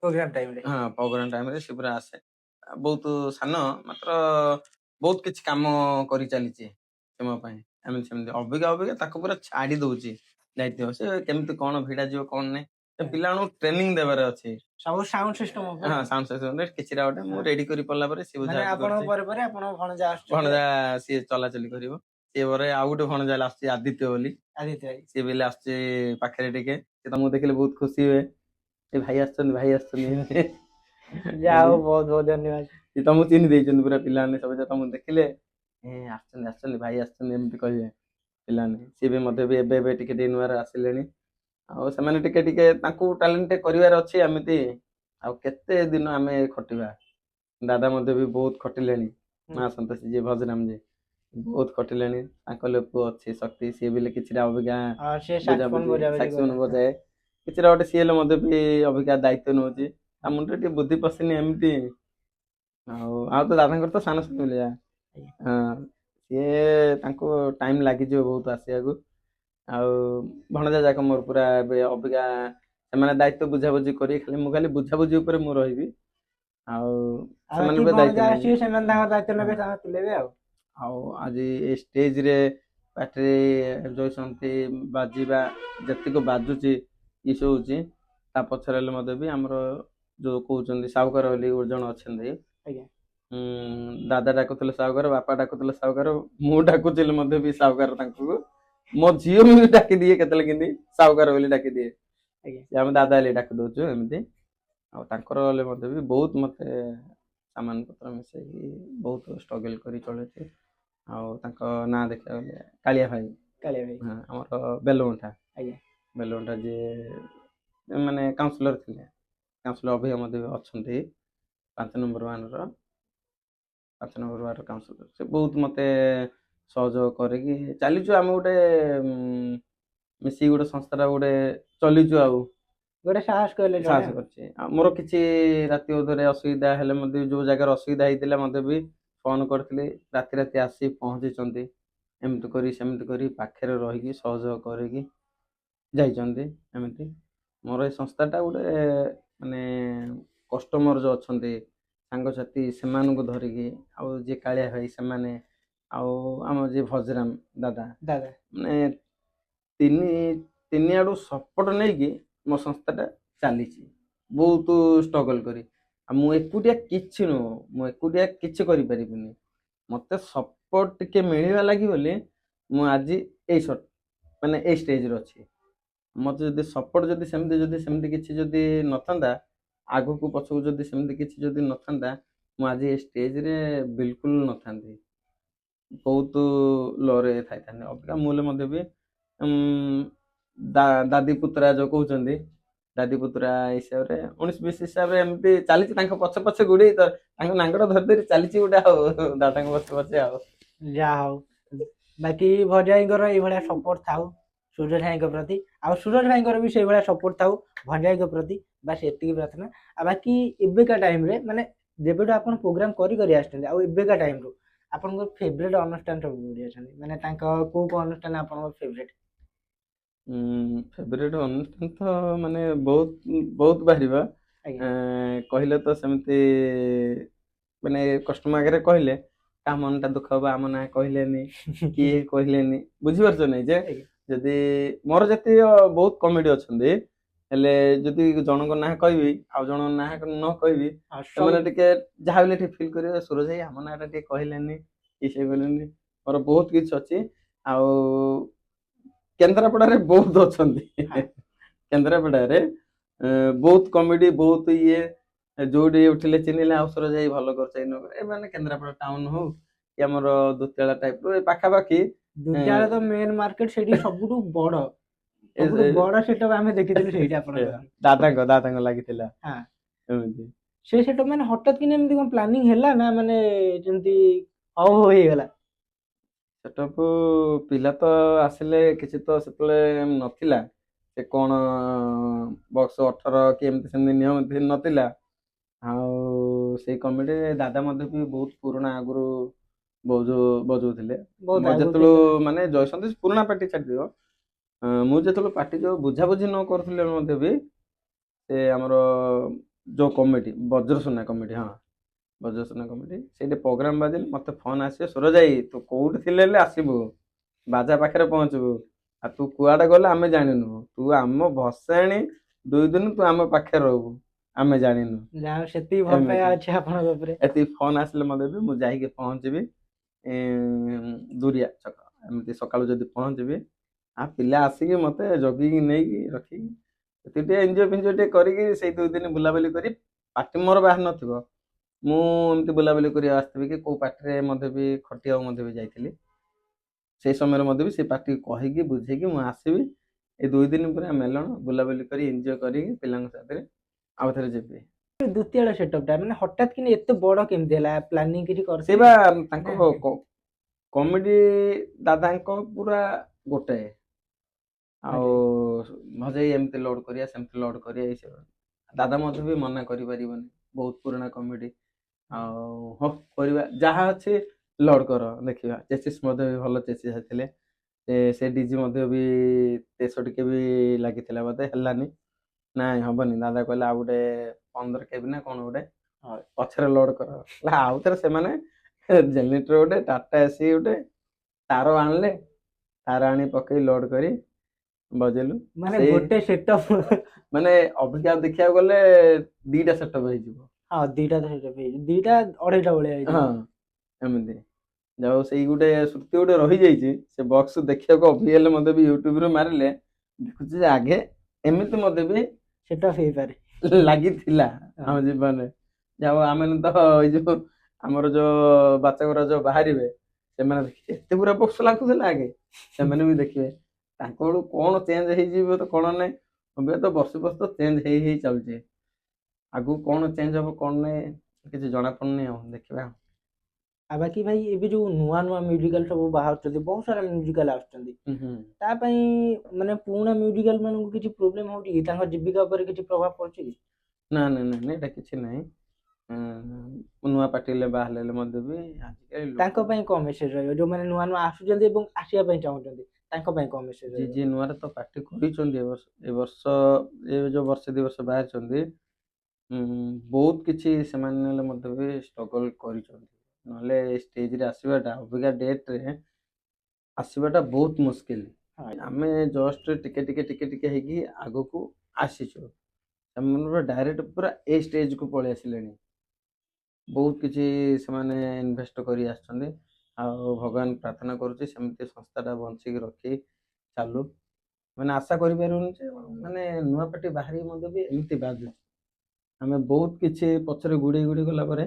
ପ୍ରୋଗ୍ରାମ ଟାଇମରେ। ହଁ, ପ୍ରୋଗ୍ରାମ ଟାଇମରେ ସେ ପୁରା ଆସେ। ବହୁତ ସାନ, ମାତ୍ର ବହୁତ କିଛି କାମ କରି ଚାଲିଛି ସେ ମୋ ପାଇଁ। ଏମିତି ସେମିତି ଅବିକା ତାକୁ ପୁରା ଛାଡି ଦଉଛି ଦାୟିତ୍ୱ। ସେ କେମିତି କଣ ଭିଡା ଯିବ କଣ ନାହିଁ, ସେ ପିଲାମାନଙ୍କୁ ଟ୍ରେନିଂ ଦେବାର ଅଛି। ସବୁ ସାଉଣ୍ଡ ସିଷ୍ଟମ ଉପରେ। ହଁ, ସାଉଣ୍ଡ ସିଷ୍ଟମ କିଛିଟା ଗୋଟେ ମୁଁ ରେଡି କରି ପଡିଲା ପରେ ସିଏ ବୁଝାବୁଝି ଆପଣଙ୍କ କରୁଛି। ପରେ ଆପଣଙ୍କ ଭଣଜା ଆସୁଛନ୍ତି। ଭଣଜା ସିଏ ଚଲାଚଲି କରିବ। ସିଏ ପରେ ଆଉ ଗୋଟେ ଭଣଜା ଆସୁଛି ଆଦିତ୍ୟ ବୋଲି, ସିଏ ବି ଆସୁଛି ପାଖରେ ଟିକେ। ସେ ତମକୁ ଦେଖିଲେ ବହୁତ ଖୁସି ହୁଏ, ଏ ଭାଇ ଆସିଛନ୍ତି ଭାଇ ଆସିଛନ୍ତି। ଯାହା ହଉ, ବହୁତ ବହୁତ ଧନ୍ୟବାଦ। ସେ ତମକୁ ଚିହ୍ନି ଦେଇଛନ୍ତି ପୁରା, ପିଲାମାନେ ସବୁ ତମକୁ ଦେଖିଲେ ଆସିଛନ୍ତି ଆସିଛନ୍ତି ଭାଇ ଆସିଛନ୍ତି ଏମିତି କହିବେ ପିଲାମାନେ। ସିଏ ବି ମଧ୍ୟ ବି ଏବେ ଟିକେ ଟିକେ ନୂଆରେ ଆସିଲେଣି। ଆଉ ସେମାନେ ଟିକେ ଟିକେ ତାଙ୍କୁ ଟ୍ୟାଲେଣ୍ଟ କରିବାର ଅଛି ଏମିତି। ଆଉ କେତେ ଦିନ ଆମେ ଖଟିବା। ଦାଦା ମଧ୍ୟ ବି ବହୁତ ଖଟିଲେଣି, ମା ସନ୍ତୋଷୀ ଯିଏ ଭଜରାମ ଯିଏ ବହୁତ ଖଟିଲେଣି। ତାଙ୍କ ପୁଅ ଅଛି ଶକ୍ତି, ସିଏ ବି କିଛିଟା ଅବିକା ସାକ୍ସୋଫୋନ ବଜାଏ। କିଛିଟା ଗୋଟେ ସିଏ ହେଲେ ମଧ୍ୟ ବି ଅବିକା ଦାୟିତ୍ୱ ନଉଛି। ତା ମୁଣ୍ଡରେ ଟିକେ ବୁଦ୍ଧି ପଶିନି ଏମିତି। ଆଉ ତ ଦାଦାଙ୍କର ତ ସାନ ଭଳିଆ, ସିଏ ତାଙ୍କୁ ଟାଇମ ଲାଗିଯିବ ବହୁତ ଆସିବାକୁ। ଆଉ ଭଣଜା ଯାକ ମୋର ପୁରା ଏବେ ଅବିକା ସେମାନେ ଦାୟିତ୍ୱ ବୁଝାବୁଝି କରି, ମୁଁ ଖାଲି ବୁଝାବୁଝି ଉପରେ ମୁଁ ରହିବି। ଆଉ ସେମାନେ ବି ଦାୟିତ୍ୱ ନେବେ। ଆଉ ଆଜି ଏ ଷ୍ଟେଜରେ ପାର୍ଟିରେ ଯୋଉଛନ୍ତି ବାଜିବା ଯେତିକି ବାଜୁଛି ଇସୁ ହଉଛି, ତା ପଛରେ ହେଲେ ମଧ୍ୟ ବି ଆମର ଯୋଉ କହୁଛନ୍ତି ସାହୁକାର ବୋଲି ଗୋଟେ ଜଣ ଅଛନ୍ତି। ଦାଦା ଡାକୁଥିଲେ ସାହୁକାର, ବାପା ଡାକୁଥିଲେ ସାହୁକାର, ମୁଁ ଡାକୁଥିଲି ମଧ୍ୟ ବି ସାହୁକାର ତାଙ୍କୁ। ମୋ ଝିଅ ବି ଡାକିଦିଏ କେତେବେଳେ କେମିତି ସାହୁକାର ବୋଲି ଡାକିଦିଏ। ଆମେ ଦାଦା ହେଲେ ଡାକି ଦଉଛୁ ଏମିତି। ଆଉ ତାଙ୍କର ହେଲେ ମଧ୍ୟ ବି ବହୁତ ମତେ ସାମାନ ପତ୍ର ମିଶେଇକି ବହୁତ ଷ୍ଟ୍ରଗଲ କରି ଚଳୁଛି। ଆଉ ତାଙ୍କ ନାଁ ଦେଖିବାକୁ ଗଲେ କାଳିଆ ଭାଇ। ଆମର ବେଲଗୁଣ୍ଠା ଯିଏ ମାନେ କାଉନସିଲର ଥିଲେ, କାଉନସିଲର ଅଭିଜ୍ଞ ମଧ୍ୟ ଅଛନ୍ତି 5 ନମ୍ବର ୱାର୍ଡର କାଉନସିଲର। ସେ ବହୁତ ମତେ ସହଯୋଗ କରିକି ଚାଲିଛୁ। ଆମେ ଗୋଟେ ମିଶିକି ଗୋଟେ ସଂସ୍ଥାଟା ଗୋଟେ ଚଲିଛୁ। ଆଉ ଗୋଟେ ସାହସ କରିଛି। ଆଉ ମୋର କିଛି ରାତି ଅଧରେ ଅସୁବିଧା ହେଲେ ମଧ୍ୟ, ଯୋଉ ଜାଗାରେ ଅସୁବିଧା ହେଇଥିଲା ମଧ୍ୟ ବି ଫୋନ କରିଥିଲି, ରାତି ରାତି ଆସି ପହଞ୍ଚିଛନ୍ତି। ଏମିତି କରି ସେମିତି କରି ପାଖରେ ରହିକି ସହଯୋଗ କରିକି ଯାଇଛନ୍ତି। ଏମିତି ମୋର ଏଇ ସଂସ୍ଥାଟା ଗୋଟେ ମାନେ କଷ୍ଟମର ଯୋଉ ଅଛନ୍ତି ସାଙ୍ଗସାଥି, ସେମାନଙ୍କୁ ଧରିକି, ଆଉ ଯିଏ କାଳିଆ ଭାଇ ସେମାନେ, ଆଉ ଆମର ଯିଏ ଭଜରାମ ଦାଦା, ମାନେ ତିନି ଆଡୁ ସପୋର୍ଟ ନେଇକି ମୋ ସଂସ୍ଥାଟା ଚାଲିଛି ବହୁତ ଷ୍ଟ୍ରଗଲ କରି। ଆଉ ମୁଁ ଏକୁଟିଆ କିଛି ନୁହଁ, ମୁଁ ଏକୁଟିଆ କିଛି କରିପାରିବିନି। ମତେ ସପୋର୍ଟ ଟିକେ ମିଳିବା ଲାଗି ବୋଲି ମୁଁ ଆଜି ମାନେ ଏଇ ଷ୍ଟେଜରେ ଅଛି। ମତେ ଯଦି ସପୋର୍ଟ ଯଦି ସେମିତି କିଛି ଯଦି ନଥାନ୍ତା, ଆଗକୁ ପଛକୁ ଯଦି ସେମିତି କିଛି ଯଦି ନଥାନ୍ତା, ମୁଁ ଆଜି ଏ ଷ୍ଟେଜରେ ବିଲକୁଲ ନଥାନ୍ତି। ବହୁତ ଲୋରେ ଥାଇଥାନ୍ତି। ଅବିକା ମୁଁ ହେଲେ ମଧ୍ୟ ବି ଦାଦି ପୁତୁରା ଯୋଉ କହୁଛନ୍ତି, ଦାଦି ପୁତୁରା ହିସାବରେ 19-20 ହିସାବରେ ଏମିତି ଚାଲିଛି ତାଙ୍କ ପଛେ ପଛେ ଗୁଡି ତାଙ୍କ ନାଙ୍ଗର ଧରି ଧରି ଚାଲିଛି ଗୋଟେ ଆଉ ଦାଦାଙ୍କ ପଛେ ପଛେ ଆଉ। ଯାହା ହଉ ବାକି ଭଜାଇଙ୍କର ଏଇଭଳିଆ ସପୋର୍ଟ ଥାଉ ସୁରଜ ଭାଇଙ୍କ ପ୍ରତି, ଆଉ ସୁରଜ ଭାଇଙ୍କର ବି ସେଇଭଳିଆ ସପୋର୍ଟ ଥାଉ ଭଞ୍ଜାଇଙ୍କ ପ୍ରତି, ବାସ୍ ଏତିକି ପ୍ରାର୍ଥନା। ଆଉ ବାକି ଏବେକା ଟାଇମରେ ମାନେ ଯେବେଠୁ ଆପଣ ପ୍ରୋଗ୍ରାମ କରି କରି ଆସିଛନ୍ତି ଆଉ ଏବେକା ଟାଇମରୁ ଆପଣଙ୍କର ଫେଭରେଟ ଅନୁଷ୍ଠାନ ସବୁ କୋଉଠି ଅଛନ୍ତି, ମାନେ ତାଙ୍କ କୋଉ କୋଉ ଅନୁଷ୍ଠାନ ଆପଣଙ୍କର ଫେଭରେଟ? ଫେବରେଟ ଅନୁଷ୍ଠାନ ତ ମାନେ ବହୁତ ବହୁତ ବାହାରିବା। ଆଜ୍ଞା କହିଲେ ତ ସେମିତି ମାନେ କଷ୍ଟମ ଆଗରେ କହିଲେ କାହା ମନଟା ଦୁଃଖ ହବ, ଆମ ନାଁ କହିଲେନି କିଏ କହିଲେନି, ବୁଝିପାରୁଛ ନାଇଁ ଯେ ଆଜ୍ଞା ଯଦି ମୋର ଯେତିକ ବହୁତ କମେଡି ଅଛନ୍ତି, ହେଲେ ଯଦି ଜଣଙ୍କ ନାଁ କହିବି ଆଉ ଜଣଙ୍କ ନାଁ ନ କହିବି ଆଉ ସେମାନେ ସବୁ ଟିକେ ଯାହା ହେଲେ ଟିକେ ଫିଲ୍ କରିବେ ସୁରଜ ଭାଇ ଆମ ନାଁଟା ଟିକେ କହିଲେନି କି ସେ କହିଲେନି। ମୋର ବହୁତ କିଛି ଅଛି। ଆଉ କେନ୍ଦ୍ରାପଡାରେ ବହୁତ ଅଛନ୍ତି। ହଁ କେନ୍ଦ୍ରାପଡାରେ ବହୁତ କମେଡି ବହୁତ ଇଏ ଯୋଉଠି ଉଠିଲେ ଚିହ୍ନିଲେ ଆଉ ସୁରଜ ଭାଇ ଭଲ କରୁଛ ଏ ମାନେ କେନ୍ଦ୍ରାପଡା ଟାଉନ ହଉ କି ଆମର ଦୁତିଆଳ ଟାଇପ ର ଏ ପାଖାପାଖି ଦୁତିଆଳ ତ ମେନ୍ ମାର୍କେଟ, ସେଇଠି ସବୁଠୁ ବଡ ଏ ସବୁଠୁ ବଡ ସେଟଅପ ଆମେ ଦେଖିଥିଲୁ ସେଇଠି ଆପଣଙ୍କର। ଦାଦାଙ୍କ ଲାଗିଥିଲା ହଁ ଏମିତି। ସେ ସେଟଅପ ମାନେ ହଠାତ୍ କିନା ଏମିତି କଣ ପ୍ଲାନିଂ ହେଲା ନା ମାନେ ଯେମିତି ହଉ ହଉ ହେଇଗଲା? ସେଟାକୁ ପିଲା ତ ଆସିଲେ କିଛି ତ ସେତେବେଳେ ନଥିଲା, ସେ କଣ ବର୍ଷ 18 କି ଏମିତି ସେମିତି ନିୟମ ନଥିଲା। ଆଉ ସେଇ କମିଟିରେ ଦାଦା ମଧ୍ୟ ବି ବହୁତ ପୁରୁଣା ଆଗରୁ ବଜଉଥିଲେ। ବହୁତ ମୋର ଆଗରୁ ଯେତେବେଳୁ ଥିଲା। ମାନେ ଜୟସନ୍ତୋଷ ପୁରୁଣା ପାର୍ଟି ଛାଡିଦିଅ, ମୁଁ ଯେତେବେଳେ ପାର୍ଟି ଯୋଉ ବୁଝାବୁଝି ନ କରୁଥିଲେ ମଧ୍ୟ ବି ସେ ଆମର ଯୋଉ କମିଟି ବଜ୍ରସୁନା କମିଟି, ହଁ ବଜ୍ରସୁନା କମିଟି ସେଇଠି ପ୍ରୋଗ୍ରାମ ବାଜିଲେ ମତେ ଫୋନ ଆସିବ ସୁରଜ ଭାଇ ତୁ କୋଉଠି ଥିଲେ ହେଲେ ଆସିବୁ, ବାଜା ପାଖରେ ପହଞ୍ଚିବୁ, ଆଉ ତୁ କୁଆଡେ ଗଲେ ଆମେ ଜାଣିନୁ, ତୁ ଆମ ଭସାଣି 2 ଦିନ ତୁ ଆମ ପାଖରେ ରହିବୁ ଆମେ ଜାଣିନୁ। ଯାହା ହଉ ସେତିକି ଭଲ ପାଇବା ଏମିତି ଅଛି ଆପଣଙ୍କ ଉପରେ। ଏତିକି ଫୋନ ଆସିଲେ ମଧ୍ୟ ବି ମୁଁ ଯାଇକି ପହଞ୍ଚିବି ଦୁରିଆ ଛକ ଏମିତି ସକାଳୁ ଯଦି ପହଞ୍ଚିବି ଆଉ ପିଲା ଆସିକି ମତେ ଜଗିକି ନେଇକି ରଖିକି ସେଠି ଟିକେ ଏନ୍ଜୟ ଫେଞ୍ଜୟ ଟିକେ କରିକି ସେଇ 2 ଦିନ ବୁଲାବୁଲି କରି ପାର୍ଟି ମୋର ବାହାରି ନଥିବ, ମୁଁ ଏମିତି ବୁଲାବୁଲି କରି ଆସିଥିବି କି କୋଉ ପାର୍ଟିରେ ମଧ୍ୟ ବି ଖଟିବାକୁ ମଧ୍ୟ ବି ଯାଇଥିଲି। ସେଇ ସମୟରେ ମଧ୍ୟ ବି ସେ ପାର୍ଟି କହିକି ବୁଝେଇକି ମୁଁ ଆସିବି। ଏଇ 2 ଦିନ ପୁରା ମେଲଣ ବୁଲାବୁଲି କରି ଏନ୍ଜୟ କରିକି ପିଲାଙ୍କ ସାଥିରେ ଆଉ ଥରେ ଯିବି। ଦ୍ୱିତୀୟ ସେଟଅପ ଟା ମାନେ ହଠାତ୍ କିନି ଏତେ ବଡ କେମିତି ହେଲା, ପ୍ଲାନିଂ କିଛି ସେ ବା କରିଥିଲେ ନା? ତାଙ୍କ କମେଡି ଦାଦାଙ୍କ ପୁରା ଗୋଟେ ଆଉ ଆଜ୍ଞା ଭଜେଇ ଏମିତି ଲୋଡ କରିବା ସେମିତି ଲୋଡ କରିବା ଏଇସବୁ ଦାଦା ମଧ୍ୟ ବି ମନା କରିପାରିବନି, ବହୁତ ପୁରୁଣା କମିଟି ଆଉ ହଁ କରିବା ଯାହା ଅଛି ଲୋଡ କର ଦେଖିବା। ଚେସିସ୍ ମଧ୍ୟ ବି ଭଲ ଚେସିସ୍ ଆସିଥିଲେ, ସେ ଡିଜି ମଧ୍ୟ ବି 63 କେବି ଲାଗିଥିଲା ବୋଧେ ହେଲାନି, ନାଇଁ ହବନି ଦାଦା କହିଲେ ଆଉ ଗୋଟେ 15 କେବି ନା କଣ ଗୋଟେ ପଛରେ ଲୋଡ କର, ଆଉ ଥରେ ସେମାନେ ଜେନେରେଟର ଗୋଟେ ଟାଟା ଏସି ଗୋଟେ ତାର ଆଣିଲେ, ତାର ଆଣି ପକେଇ ଲୋଡ କରି ବଜେଇଲୁ। ମାନେ ସେଇ ଗୋଟେ ସେଟଅପ ମାନେ ଅଭିଜ୍ଞା ଦେଖିବାକୁ ଗଲେ 2ଟା ସେଟଅପ ହେଇଯିବ। ହଁ ଦିଟା ତ ସେଟଅପ ହେଇଛି, ଦିଟା 2.5ଟା ଭଳିଆ ହେଇଯିବ। ହଁ ଏମିତି ଯାଉ ସେଇ ଗୋଟେ ସ୍ମୃତି ଗୋଟେ ରହିଯାଇଛି। ସେ ବକ୍ସ ଦେଖିବାକୁ ଅଭିହେଲେ ମଧ୍ୟ ବି ୟୁଟ୍ୟୁବରେ ମାରିଲେ ଦେଖୁଛି ଯେ ଆଗେ ଏମିତି ମଧ୍ୟ ବି ସେଟଅପ ହେଇପାରେ। ଲାଗିଥିଲା ହଁ ଆମ ଜୀବନରେ। ଯାଉ ଆମେ ତ ଏଇ ଯୋଉ ଆମର ଯୋଉ ବାଚକରା ଯୋଉ ବାହାରିବେ ସେମାନେ ଦେଖିବେ ଏତେ ପୁରା ବକ୍ସ ଲାଗୁଥିଲା ଆଗେ, ସେମାନେ ବି ଦେଖିବେ ତାଙ୍କ ବେଳୁ କଣ ଚେଞ୍ଜ ହେଇଯିବ ତ କଣ ନାହିଁ, ଏବେ ତ ବର୍ଷ ବର୍ଷ ତ ଚେଞ୍ଜ ହେଇ ହେଇ ଚାଲୁଛି। ଆଗକୁ କଣ ଚେଞ୍ଜ ହବ କଣ ନାହିଁ କିଛି ଜଣା ପଡୁନି, ଆଉ ଦେଖିବା। ଆଉ ବାକି ଭାଇ ଏବେ ଯୋଉ ନୂଆ ନୂଆ ମ୍ୟୁଜିକାଲ ସବୁ ବାହାରୁଛନ୍ତି, ବହୁତ ସାରା ମ୍ୟୁଜିକାଲ ଆସୁଛନ୍ତି, ହୁଁ ହୁଁ। ତା ପାଇଁ ମାନେ ପୁରୁଣା ମ୍ୟୁଜିକାଲ ମାନଙ୍କୁ କିଛି ପ୍ରୋବ୍ଲେମ ହଉଛି କି, ତାଙ୍କ ଜୀବିକା ଉପରେ କିଛି ପ୍ରଭାବ ପଡୁଛି କି? ନା ନା ନା ନା ଏଇଟା କିଛି ନାହିଁ। ନୂଆ ପାର୍ଟିଲେ ବାହାରିଲେ ମଧ୍ୟ ବି ଆଜିକାଲି ଲୋକ ତାଙ୍କ ପାଇଁ କଣ ମେସେଜ ରହିବ, ଯୋଉମାନେ ନୂଆ ନୂଆ ଆସୁଛନ୍ତି ଏବଂ ଆସିବା ପାଇଁ ଚାହୁଁଛନ୍ତି ତାଙ୍କ ପାଇଁ କଣ ମେସେଜ ଯିଏ ରହିବ? ଯିଏ ନୂଆରେ ତ ପାର୍ଟି କରିଛନ୍ତି ଏ ବର୍ଷ ଏ ଯୋଉ ବର୍ଷେ 2 ବର୍ଷ ବାହାରିଛନ୍ତି, ବହୁତ କିଛି ସେମାନେ ହେଲେ ମଧ୍ୟ ବି ଷ୍ଟ୍ରଗଲ କରିଛନ୍ତି, ନହେଲେ ଷ୍ଟେଜରେ ଆସିବାଟା ଅବିକା ଡେଟରେ ଆସିବାଟା ବହୁତ ମୁସ୍କିଲ। ହଁ ଆମେ ଜଷ୍ଟ ଟିକେ ଟିକେ ଟିକେ ଟିକେ ହେଇକି ଆଗକୁ ଆସିଛୁ, ସେମାନେ ପୁରା ଡାଇରେକ୍ଟ ପୁରା ଏ ଷ୍ଟେଜକୁ ପଳେଇ ଆସିଲେଣି। ବହୁତ କିଛି ସେମାନେ ଇନଭେଷ୍ଟ କରି ଆସିଛନ୍ତି, ଆଉ ଭଗବାନ ପ୍ରାର୍ଥନା କରୁଛି ସେମିତି ସଂସ୍ଥାଟା ବଞ୍ଚିକି ରଖି ଚାଲୁ। ମାନେ ଆଶା କରିପାରିବୁନି ଯେ ମାନେ ନୂଆ ପାର୍ଟି ବାହାରିକି ମଧ୍ୟ ବି ଏମିତି ବାଜୁଛି। ଆମେ ବହୁତ କିଛି ପଛରେ ଗୁଡେଇ ଗୁଡେଇ ଗଲା ପରେ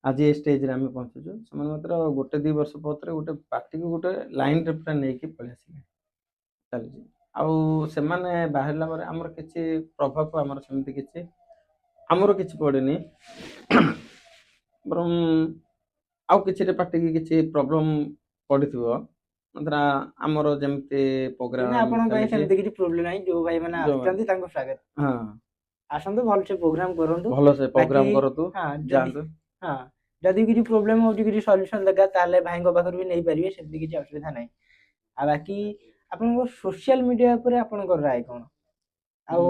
ଆଜି ଏ ଷ୍ଟେଜରେ ଆମେ ପହଞ୍ଚିଛୁ। ସେମାନେ ମାତ୍ର 1-2 ବର୍ଷ ପରେ ଗୋଟେ ପାର୍ଟିକୁ ଗୋଟେ ଲାଇନରେ ପୁରା ନେଇକି ପଳେଇ ଆସିଲେ ଚାଲିଛି। ଆଉ ସେମାନେ ବାହାରିଲା ପରେ ଆମର କିଛି ପ୍ରଭାବ ଆମର ସେମିତି କିଛି ଆମର କିଛି ପଡେନି ବରଂ ଆଉ କିଛିଟା ପାଟିକି କିଛି ପ୍ରୋବ୍ଲେମ ପଡିଥିବ ମାତ୍ରା ଆମର ଯେମିତି କିନ୍ତୁ ପ୍ରୋଗ୍ରାମ ଆପଣଙ୍କ ପାଇଁ ଚାଲିଛି ସେମିତି କିଛି ପ୍ରୋବ୍ଲେମ ନାହିଁ, ଯୋଉ ଭାଇ ମାନେ ଯୋଉ ଆସୁଛନ୍ତି ତାଙ୍କୁ ସ୍ୱାଗତ, ହଁ ଆସନ୍ତୁ ଭଲସେ ପ୍ରୋଗ୍ରାମ କରନ୍ତୁ। ଭଲସେ ବାକି ପ୍ରୋଗ୍ରାମ କରନ୍ତୁ ହଁ ଯଦି ଯାଆନ୍ତୁ। ହଁ ଯଦି କିଛି ପ୍ରୋବ୍ଲେମ ହଉଛି, କିଛି ସଲ୍ୟୁସନ ଦରକାର, ତାହେଲେ ଭାଇଙ୍କ ପାଖରୁ ବି ନେଇପାରିବେ, ସେମିତି କିଛି ଅସୁବିଧା ନାହିଁ। ଆଉ ବାକି ଆପଣଙ୍କ ସୋସିଆଲ ମିଡିଆ ଉପରେ ଆପଣଙ୍କର ରାୟ କଣ? ଆଉ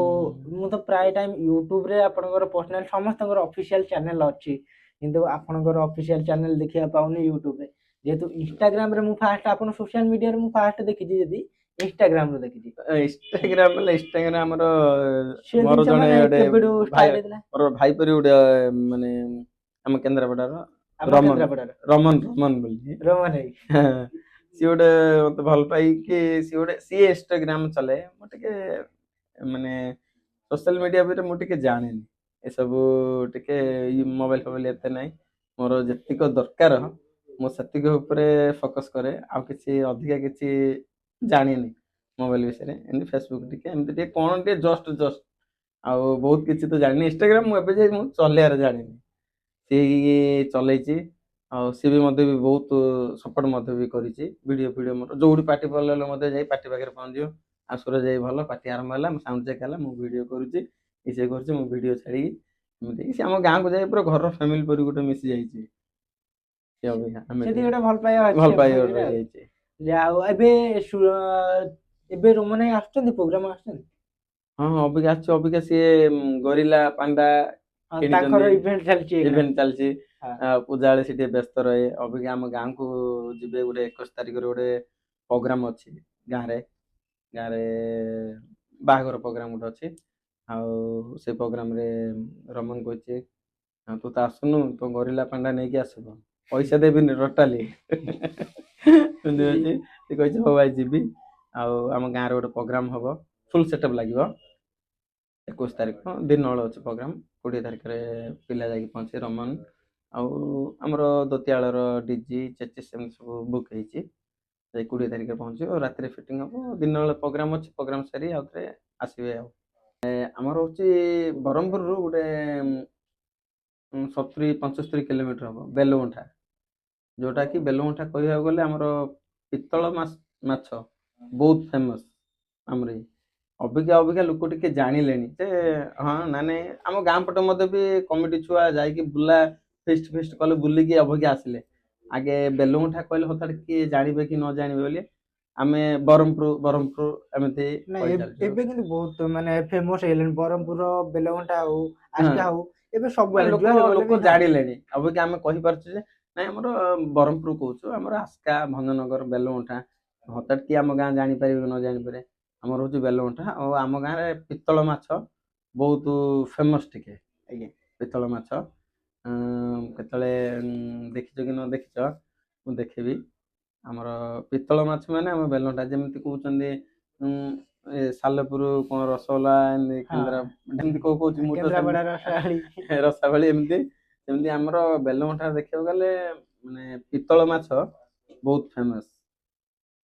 ମୁଁ ତ ପ୍ରାୟ ଟାଇମ ୟୁଟ୍ୟୁବରେ ଆପଣଙ୍କର ପର୍ସନାଲ ସମସ୍ତଙ୍କର ଅଫିସିଆଲ ଚ୍ୟାନେଲ ଅଛି, କିନ୍ତୁ ଆପଣଙ୍କର ଅଫିସିଆଲ ଚ୍ୟାନେଲ ଦେଖିବା ପାଉନି ୟୁଟ୍ୟୁବରେ। ଯେହେତୁ ଇନଷ୍ଟାଗ୍ରାମରେ ମୁଁ ଫାଷ୍ଟ, ଆପଣ ସୋସିଆଲ ମିଡିଆରେ ମୁଁ ଫାଷ୍ଟ ଦେଖିଛି ଯଦି ଇନଷ୍ଟାଗ୍ରାମରୁ ଦେଖିଛି। ଇନଷ୍ଟାଗ୍ରାମ ବୋଲେ ଇନଷ୍ଟାଗ୍ରାମ ଆମର ସେ ମୋର ଜିନିଷ ଜଣେ ମାନେ ଗୋଟେ କେବେଠୁ ଭାଇ, ଷ୍ଟାର୍ଟ ହେଇଥିଲା? ମୋର ଭାଇ ପରି ଗୋଟେ ମାନେ ଆମ କେନ୍ଦ୍ରାପଡାର ଆମ ରମନ କେନ୍ଦ୍ରାପଡାର ରମନ ରମନ ବୋଲି ରୋମନ ଭାଇ। ସିଏ ଗୋଟେ ମତେ ଭଲ ପାଇକି ସିଏ ଇନଷ୍ଟାଗ୍ରାମ ଚଲାଏ। ମୁଁ ଟିକେ ମାନେ ସୋସିଆଲ ମିଡିଆ ଭିତରେ ମୁଁ ଟିକେ ଜାଣିନି, ଏସବୁ ଟିକେ ମୋବାଇଲ ଫୋବାଇଲ ଏତେ ନାହିଁ। ମୋର ଯେତିକ ଦରକାର ମୁଁ ସେତିକି ଉପରେ ଫୋକସ କରେ, ଆଉ କିଛି ଅଧିକା କିଛି ଜାଣିନି ମୋବାଇଲ ବିଷୟରେ। ଏମିତି ଫେସବୁକ୍ ଟିକେ ଏମିତି ଟିକେ କଣ ଟିକେ ଜଷ୍ଟ ଆଉ ବହୁତ କିଛି ତ ଜାଣିନି। ଇନଷ୍ଟାଗ୍ରାମ ମୁଁ ଏବେ ଯାଇ ମୁଁ ଚଲେଇବାର ଜାଣିନି, ସେଇ ଚଲେଇଛି। ଆଉ ସିଏ ବି ମଧ୍ୟ ବି ବହୁତ ସପୋର୍ଟ ମଧ୍ୟ ବି କରିଛି। ଭିଡିଓ ମୋର ଯୋଉଠି ପାଟି ପଡ଼ିଲେ ମଧ୍ୟ ଯାଇ ପାଟି ପାଖରେ ପହଞ୍ଚିବ। ଆଉ ସୁରଜ ଭାଇ ଭଲ, ପାଟି ଆରମ୍ଭ ହେଲା, ସାଉଣ୍ଡ ଚେକ୍ ହେଲା, ମୁଁ ଭିଡିଓ କରୁଛି, ଇଏ କରୁଛି, ମୁଁ ଭିଡିଓ ଛାଡ଼ିକି ଏମିତି ସେ ଆମ ଗାଁକୁ ଯାଇ ପୁରା ଘରର ଫ୍ୟାମିଲି ପରି ଗୋଟେ ମିଶି ଯାଇଛି। ସେ ଅବିକା ଆମେ ସେଠି ଟିକେ ଗୋଟେ ଭଲ ପାଇବା ଅଛି ଭଲ ପାଇବା ଆପଣଙ୍କର ଆଉ। ରହିଯାଇଛି। ଆଉ ଏବେ ରୋମନ ଭାଇ ଆସୁଛନ୍ତି, ପ୍ରୋଗ୍ରାମ ଆସୁଛନ୍ତି? ହଁ ଅବିକା ଆସିଛୁ, ଅବିକା ସିଏ ଗରିଲା ପାଣ୍ଡା ହଁ ତାଙ୍କର କିଣିଛନ୍ତି, ଇଭେଣ୍ଟ ଚାଲିଛି ଏଇନା। ଇଭେଣ୍ଟ ଚାଲିଛି। ହଁ ପୂଜା ବେଳେ ସେ ଟିକେ ବ୍ୟସ୍ତ ରହେ। ଅବିକା ଆମ ଗାଁକୁ ଯିବେ, ଗୋଟେ 21 ତାରିଖରେ ଗୋଟେ ପ୍ରୋଗ୍ରାମ ଅଛି ଗାଁରେ। ଗାଁରେ ବାହାଘର ପ୍ରୋଗ୍ରାମ ଗୋଟେ ଅଛି। ଆଉ ସେ ପ୍ରୋଗ୍ରାମରେ ରମନ କହିଛି ତୁ ତ ଆସୁନୁ, ତୋ ଗରିଲା ପାଣ୍ଡା ନେଇକି ଆସିବ, ପଇସା ଦେବିନି ଟୋଟାଲି। ଏମିତି ଅଛି। ସେ କହିଛି ହଉ ଭାଇ ଯିବି। ଆଉ ଆମ ଗାଁରେ ଗୋଟେ ପ୍ରୋଗ୍ରାମ ହବ, ଫୁଲ ସେଟଅପ୍ ଲାଗିବ। 21 ତାରିଖ ଦିନ ବେଳ ଅଛି ପ୍ରୋଗ୍ରାମ। 20 ତାରିଖରେ ପିଲା ଯାଇକି ପହଞ୍ଚିବେ ରମନ ଆଉ ଆମର ଦୋତିଆଳର ଡିଜି ଚେଚିସ୍ ଏମିତି ସବୁ ବୁକ୍ ହେଇଛି। ଯାଇ 20 ତାରିଖରେ ପହଞ୍ଚିବ, ରାତିରେ ଫିଟିଂ ହବ, ଦିନ ବେଳେ ପ୍ରୋଗ୍ରାମ ଅଛି। ପ୍ରୋଗ୍ରାମ ସାରି ଆଉଥରେ ଆସିବେ। ଆଉ ଆମର ହଉଛି ବ୍ରହ୍ମପୁରରୁ ଗୋଟେ 70-75 କିଲୋମିଟର ହବ ବେଲଗୁଣ୍ଠା, ଯୋଉଟା କି ବେଲଗୁଣ୍ଠା କହିବାକୁ ଗଲେ ଆମର ପିତ୍ତଳ ମାଛ ବହୁତ ଫେମସ ଆମର। ଅବିକା ଅବିକା ଲୋକ ଟିକେ ଜାଣିଲେଣି ଯେ ହଁ ନା ନାଇଁ, ଆମ ଗାଁ ପଟେ ମଧ୍ୟ ବି କମିଟି ଛୁଆ ଯାଇକି ବୁଲା ଫିଷ୍ଟ କଲେ, ବୁଲିକି ଅବିକା ଆସିଲେ। ଆଗେ ବେଲଗୁଣ୍ଠା କହିଲେ ହଠାତ୍ କିଏ ଜାଣିବେ କି ନ ଜାଣିବେ ବୋଲି ଆମେ ବ୍ରହ୍ମପୁର ଏମିତି ନାଇଁ କହିଚାଲିଛୁ। ଏବେ କିନ୍ତୁ ବହୁତ ମାନେ ଫେମସ ହେଇଗଲେଣି ବ୍ରହ୍ମପୁର ବେଲଘଣ୍ଟା ହଉ ହଁ ଆସ୍କା ହଉ, ଏବେ ସବୁଆଡେ ଲୋକ ଯୁଆଡେ ଗଲେ ଲୋକ ବି। ହଁ ଜାଣିଲେଣି। ଅବିକା ଆମେ କହିପାରୁଛୁ ଯେ ନାଇଁ ଆମର ବ୍ରହ୍ମପୁର କହୁଛୁ, ଆମର ଆସ୍କା, ଭଞ୍ଜନଗର, ବେଲଗୁଣ୍ଠା। ହଠାତ୍ କିଏ ଆମ ଗାଁ ଜାଣିପାରିବେ କି ନ ଜାଣିପାରେ, ଆମର ହଉଛି ବେଲଗୁଣ୍ଠା। ଆଉ ଆମ ଗାଁରେ ପିତ୍ତଳ ମାଛ ବହୁତ ଫେମସ ଟିକେ। ଆଜ୍ଞା ପିତ୍ତଳ ମାଛ କେତେବେଳେ ଦେଖିଛ କି ନ ଦେଖିଛ ମୁଁ ଦେଖେଇବି। ଆମର ପିତ୍ତଳ ମାଛ ମାନେ ଆମ ବେଲଗୁଣ୍ଠା, ଯେମିତି କହୁଛନ୍ତି ସାଲେପୁର କଣ ରସଗୋଲା, ଏମିତି କେନ୍ଦ୍ରା ହଁ ଏମିତି କହୁଛି ମୁଁ ତ କେନ୍ଦ୍ରାପଡା ରସାବଳି। ସେମିତି ରସାବଳି ଏମିତି ସେମିତି ଆମର ବେଲଗୁଣ୍ଠା ଦେଖିବାକୁ ଗଲେ ମାନେ ପିତ୍ତଳ ମାଛ ବହୁତ ଫେମସ।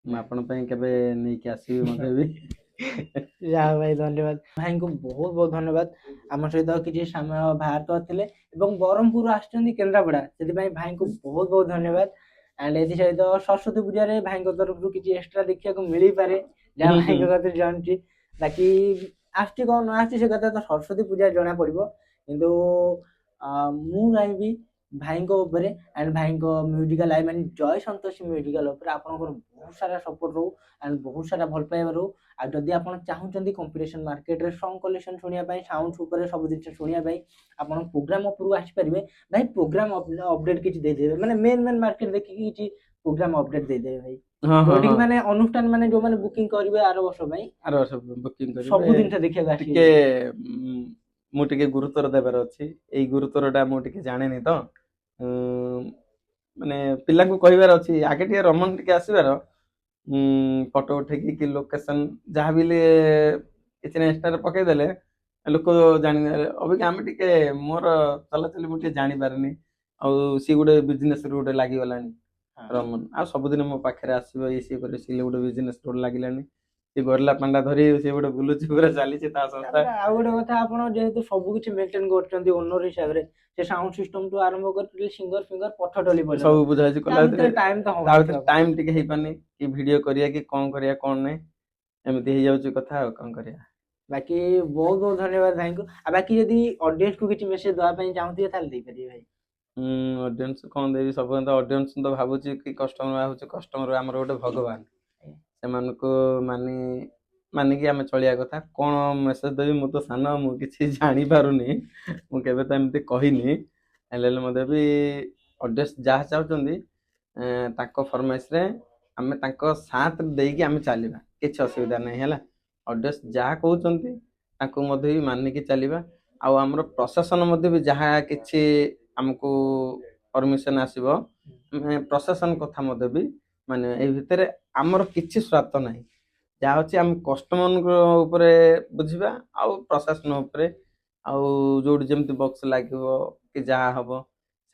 ମୁଁ ଆପଣଙ୍କ ପାଇଁ କେବେ ନେଇକି ଆସିବି ମଧ୍ୟ ବି। ଯାହା ଭାଇ ଧନ୍ୟବାଦ, ଭାଇଙ୍କୁ ବହୁତ ବହୁତ ଧନ୍ୟବାଦ ଆମ ସହିତ କିଛି ସମୟ ବାହାର କରିଥିଲେ ଏବଂ ବ୍ରହ୍ମପୁର ଆସିଛନ୍ତି କେନ୍ଦ୍ରାପଡା, ସେଥିପାଇଁ ଭାଇଙ୍କୁ ବହୁତ ବହୁତ ଧନ୍ୟବାଦ। ଆଣ୍ଡ ଏଥିସହିତ ସରସ୍ୱତୀ ପୂଜାରେ ଭାଇଙ୍କ ତରଫରୁ କିଛି ଏକ୍ସଟ୍ରା ଦେଖିବାକୁ ମିଳିପାରେ, ଯାହା ହୁଁ ହୁଁ ଭାଇଙ୍କ କଥା ଜାଣୁଛି। ବାକି ଆସୁଛି କଣ ନ ଆସୁଛି ସେ କଥା ତ ସରସ୍ୱତୀ ପୂଜା ଜଣା ପଡିବ। କିନ୍ତୁ ମୁଁ ଚାହିଁବି ଭାଇଙ୍କ ଉପରେ ଆଣ୍ଡ ଭାଇଙ୍କ ମ୍ୟୁଜିକାଲ ଆଇ ମାନେ ଜୟ ସନ୍ତୋଷୀ ମ୍ୟୁଜିକାଲ ଉପରେ ଆପଣଙ୍କର ବହୁତ ସାରା ସପୋର୍ଟ ରହୁ ଆଣ୍ଡ ବହୁତ ସାରା ଭଲ ପାଇବା ରହୁ। ଆଉ ଯଦି ଆପଣ ଚାହୁଁଛନ୍ତି କମ୍ପିଟିସନ ମାର୍କେଟରେ ସଙ୍ଗ କଲେକ୍ସନ ଶୁଣିବା ପାଇଁ, ସାଉଣ୍ଡ ଉପରେ ସବୁ ଜିନିଷ ଶୁଣିବା ପାଇଁ, ଆପଣ ପ୍ରୋଗ୍ରାମ ଉପରକୁ ଆସିପାରିବେ। ଭାଇ ପ୍ରୋଗ୍ରାମ ଅପଡେଟ କିଛି ଦେଇଦେବେ, ମାନେ ମେନ୍ ମାର୍କେଟ ଦେଖିକି କିଛି ପ୍ରୋଗ୍ରାମ ଅପଡେଟ ଦେଇଦେବେ ଭାଇ। ହଁ ହଁ ଯୋଉଠିକି ହଁ ମାନେ ଅନୁଷ୍ଠାନ ମାନେ ଯୋଉମାନେ ବୁକିଂ କରିବେ ଆର ବର୍ଷ ପାଇଁ ଆର ବର୍ଷ ବୁକିଂ କରିବେ। ସବୁ ଜିନିଷ ଦେଖିବାକୁ ଆସିବେ। ଟିକେ ମୁଁ ଟିକେ ଗୁରୁତ୍ୱର ଦେବାର ଅଛି, ଏଇ ଗୁରୁତ୍ୱର ଟା ମୁଁ ଟିକେ ଜାଣିନି ତ ମାନେ ପିଲାଙ୍କୁ କହିବାର ଅଛି ଆଗେ ଟିକେ ରମନ ଟିକେ ଆସିବାର ଫଟୋ ଉଠେଇକି କି ଲୋକେସନ ଯାହାବି କିଛି ନା ଇନଷ୍ଟାରେ ପକେଇଦେଲେ ଲୋକ ଜାଣିବେ। ଅବିକା ଆମେ ଟିକେ ମୋର ଚଲାଚଲି ମୁଁ ଟିକେ ଜାଣିପାରୁନି, ଆଉ ସିଏ ଗୋଟେ ବିଜନେସ ରେ ଗୋଟେ ଲାଗିଗଲାଣି ହଁ ରମନ। ଆଉ ସବୁଦିନ ମୋ ପାଖରେ ଆସିବ, ଇଏ ସିଏ କରିବ, ସିଏ ଗୋଟେ ବିଜନେସ ଗୋଟେ ଲାଗିଲାଣି। ସେ ଗୋରିଲା ପାଣ୍ଡା ଧରି ସେ ଗୋଟେ ବୁଲୁଛି ପୁରା ଚାଲିଛି ତା ସଂସ୍ଥା। ତାପରେ ଆଉ ଗୋଟେ କଥା, ଆପଣ ଯେହେତୁ ସବୁ କିଛି ମେଣ୍ଟେନ କରୁଛନ୍ତି ଓନର ହିସାବରେ, ସେ ସାଉଣ୍ଡ ସିଷ୍ଟମ ଠୁ ଆରମ୍ଭ କରି ସିଙ୍ଗର ଫିଙ୍ଗର ପଠଟଲି ସବୁ ବୁଝାବୁଝି କଲା ଭିତରେ ଟାଇମ ତ ତା ଭିତରେ ଟାଇମ ଟିକେ ହେଇପାରୁନି କି ଭିଡିଓ କରିବା କି କଣ କରିବା କଣ ନାହିଁ, ଏମିତି ହେଇଯାଉଛି କଥା ଆଉ କଣ କରିବା। ବାକି ବହୁତ ବହୁତ ଧନ୍ୟବାଦ ଭାଇଙ୍କୁ। ଆଉ ବାକି ଯଦି ଅଡିଏନ୍ସ କୁ କିଛି ମେସେଜ ଦେବା ପାଇଁ ଚାହୁଁଥିବେ ତାହେଲେ ଦେଇପାରିବେ ଭାଇ। ଅଡିଏନ୍ସ କଣ ଦେବି, ସବୁ ତ ଅଡିଏନ୍ସ ତ ଭାବୁଛି କି କଷ୍ଟମର ଭାବୁଛି, କଷ୍ଟମର ଆମର ଗୋଟେ ଭଗବାନ, ସେମାନଙ୍କୁ ମାନିକି ଆମେ ଚଳିବା କଥା। କଣ ମେସେଜ ଦେବି, ମୁଁ ତ ସାନ, ମୁଁ କିଛି ଜାଣିପାରୁନି, ମୁଁ କେବେ ତ ଏମିତି କହିନି। ହେଲେ ମଧ୍ୟ ବି ଅଡିଏନ୍ସ ଯାହା ଚାହୁଁଛନ୍ତି ତାଙ୍କ ଫରମାଇଶରେ ଆମେ ତାଙ୍କ ସାଥ ଦେଇକି ଆମେ ଚାଲିବା, କିଛି ଅସୁବିଧା ନାହିଁ ହେଲା। ଅଡିଏନ୍ସ ଯାହା କହୁଛନ୍ତି ତାଙ୍କୁ ମଧ୍ୟ ବି ମାନିକି ଚାଲିବା। ଆଉ ଆମର ପ୍ରଶାସନ ମଧ୍ୟ ବି ଯାହା କିଛି ଆମକୁ ପରମିଶନ ଆସିବ, ଆମେ ପ୍ରଶାସନ କଥା ମଧ୍ୟ ବି ମାନେ ଏଇ ଭିତରେ ଆମର କିଛି ସ୍ୱାର୍ଥ ନାହିଁ। ଯାହା ଅଛି ଆମେ କଷ୍ଟମରଙ୍କ ଉପରେ ବୁଝିବା ଆଉ ପ୍ରଶାସନ ଉପରେ, ଆଉ ଯୋଉଠି ଯେମିତି ବକ୍ସ ଲାଗିବ କି ଯାହା ହବ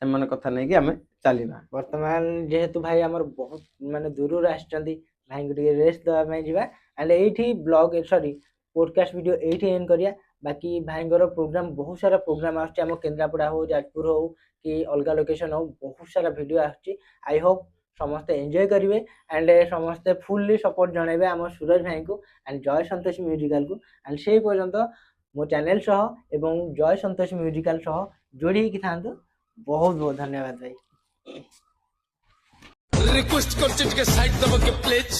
ସେମାନେ କଥା ନେଇକି ଆମେ ଚାଲିବା। ବର୍ତ୍ତମାନ ଯେହେତୁ ଭାଇ ଆମର ବହୁତ ମାନେ ଦୂରରୁ ଆସିଛନ୍ତି, ଭାଇଙ୍କୁ ଟିକେ ରେଷ୍ଟ ଦେବା ପାଇଁ ଯିବା। ଆଣ୍ଡ ଏଇଠି ବ୍ଲଗ ସରି ପୋଡକାଷ୍ଟ ଭିଡିଓ ଏଇଠି ଏଣ୍ଡ କରିବା। ବାକି ଭାଇଙ୍କର ପ୍ରୋଗ୍ରାମ, ବହୁତ ସାରା ପ୍ରୋଗ୍ରାମ ଆସୁଛି, ଆମ କେନ୍ଦ୍ରାପଡ଼ା ହଉ, ଯାଜପୁର ହଉ କି ଅଲଗା ଲୋକେସନ ହଉ, ବହୁତ ସାରା ଭିଡିଓ ଆସୁଛି। ଆଇ ହୋପ ସମସ୍ତେ ଏନ୍ଜୟ କରିବେ ଆଣ୍ଡ ସମସ୍ତେ ଫୁଲ୍ଲି ସପୋର୍ଟ ଜଣାଇବେ ଆମ ସୁରଜ ଭାଇଙ୍କୁ ଆଣ୍ଡ ଜୟ ସନ୍ତୋଷ ମ୍ୟୁଜିକାଲକୁ। ଆଣ୍ଡ ସେଇ ପର୍ଯ୍ୟନ୍ତ ମୋ ଚ୍ୟାନେଲ ସହ ଏବଂ ଜୟ ସନ୍ତୋଷ ମ୍ୟୁଜିକାଲ ସହ ଯୋଡ଼ି ହେଇକି ଥାନ୍ତୁ। ବହୁତ ବହୁତ ଧନ୍ୟବାଦ ଭାଇ। ରିକ୍ୱେଷ୍ଟ କରୁଛି ଟିକେ ସାଇଡ୍ ଦବ କି ପ୍ଲିଜ।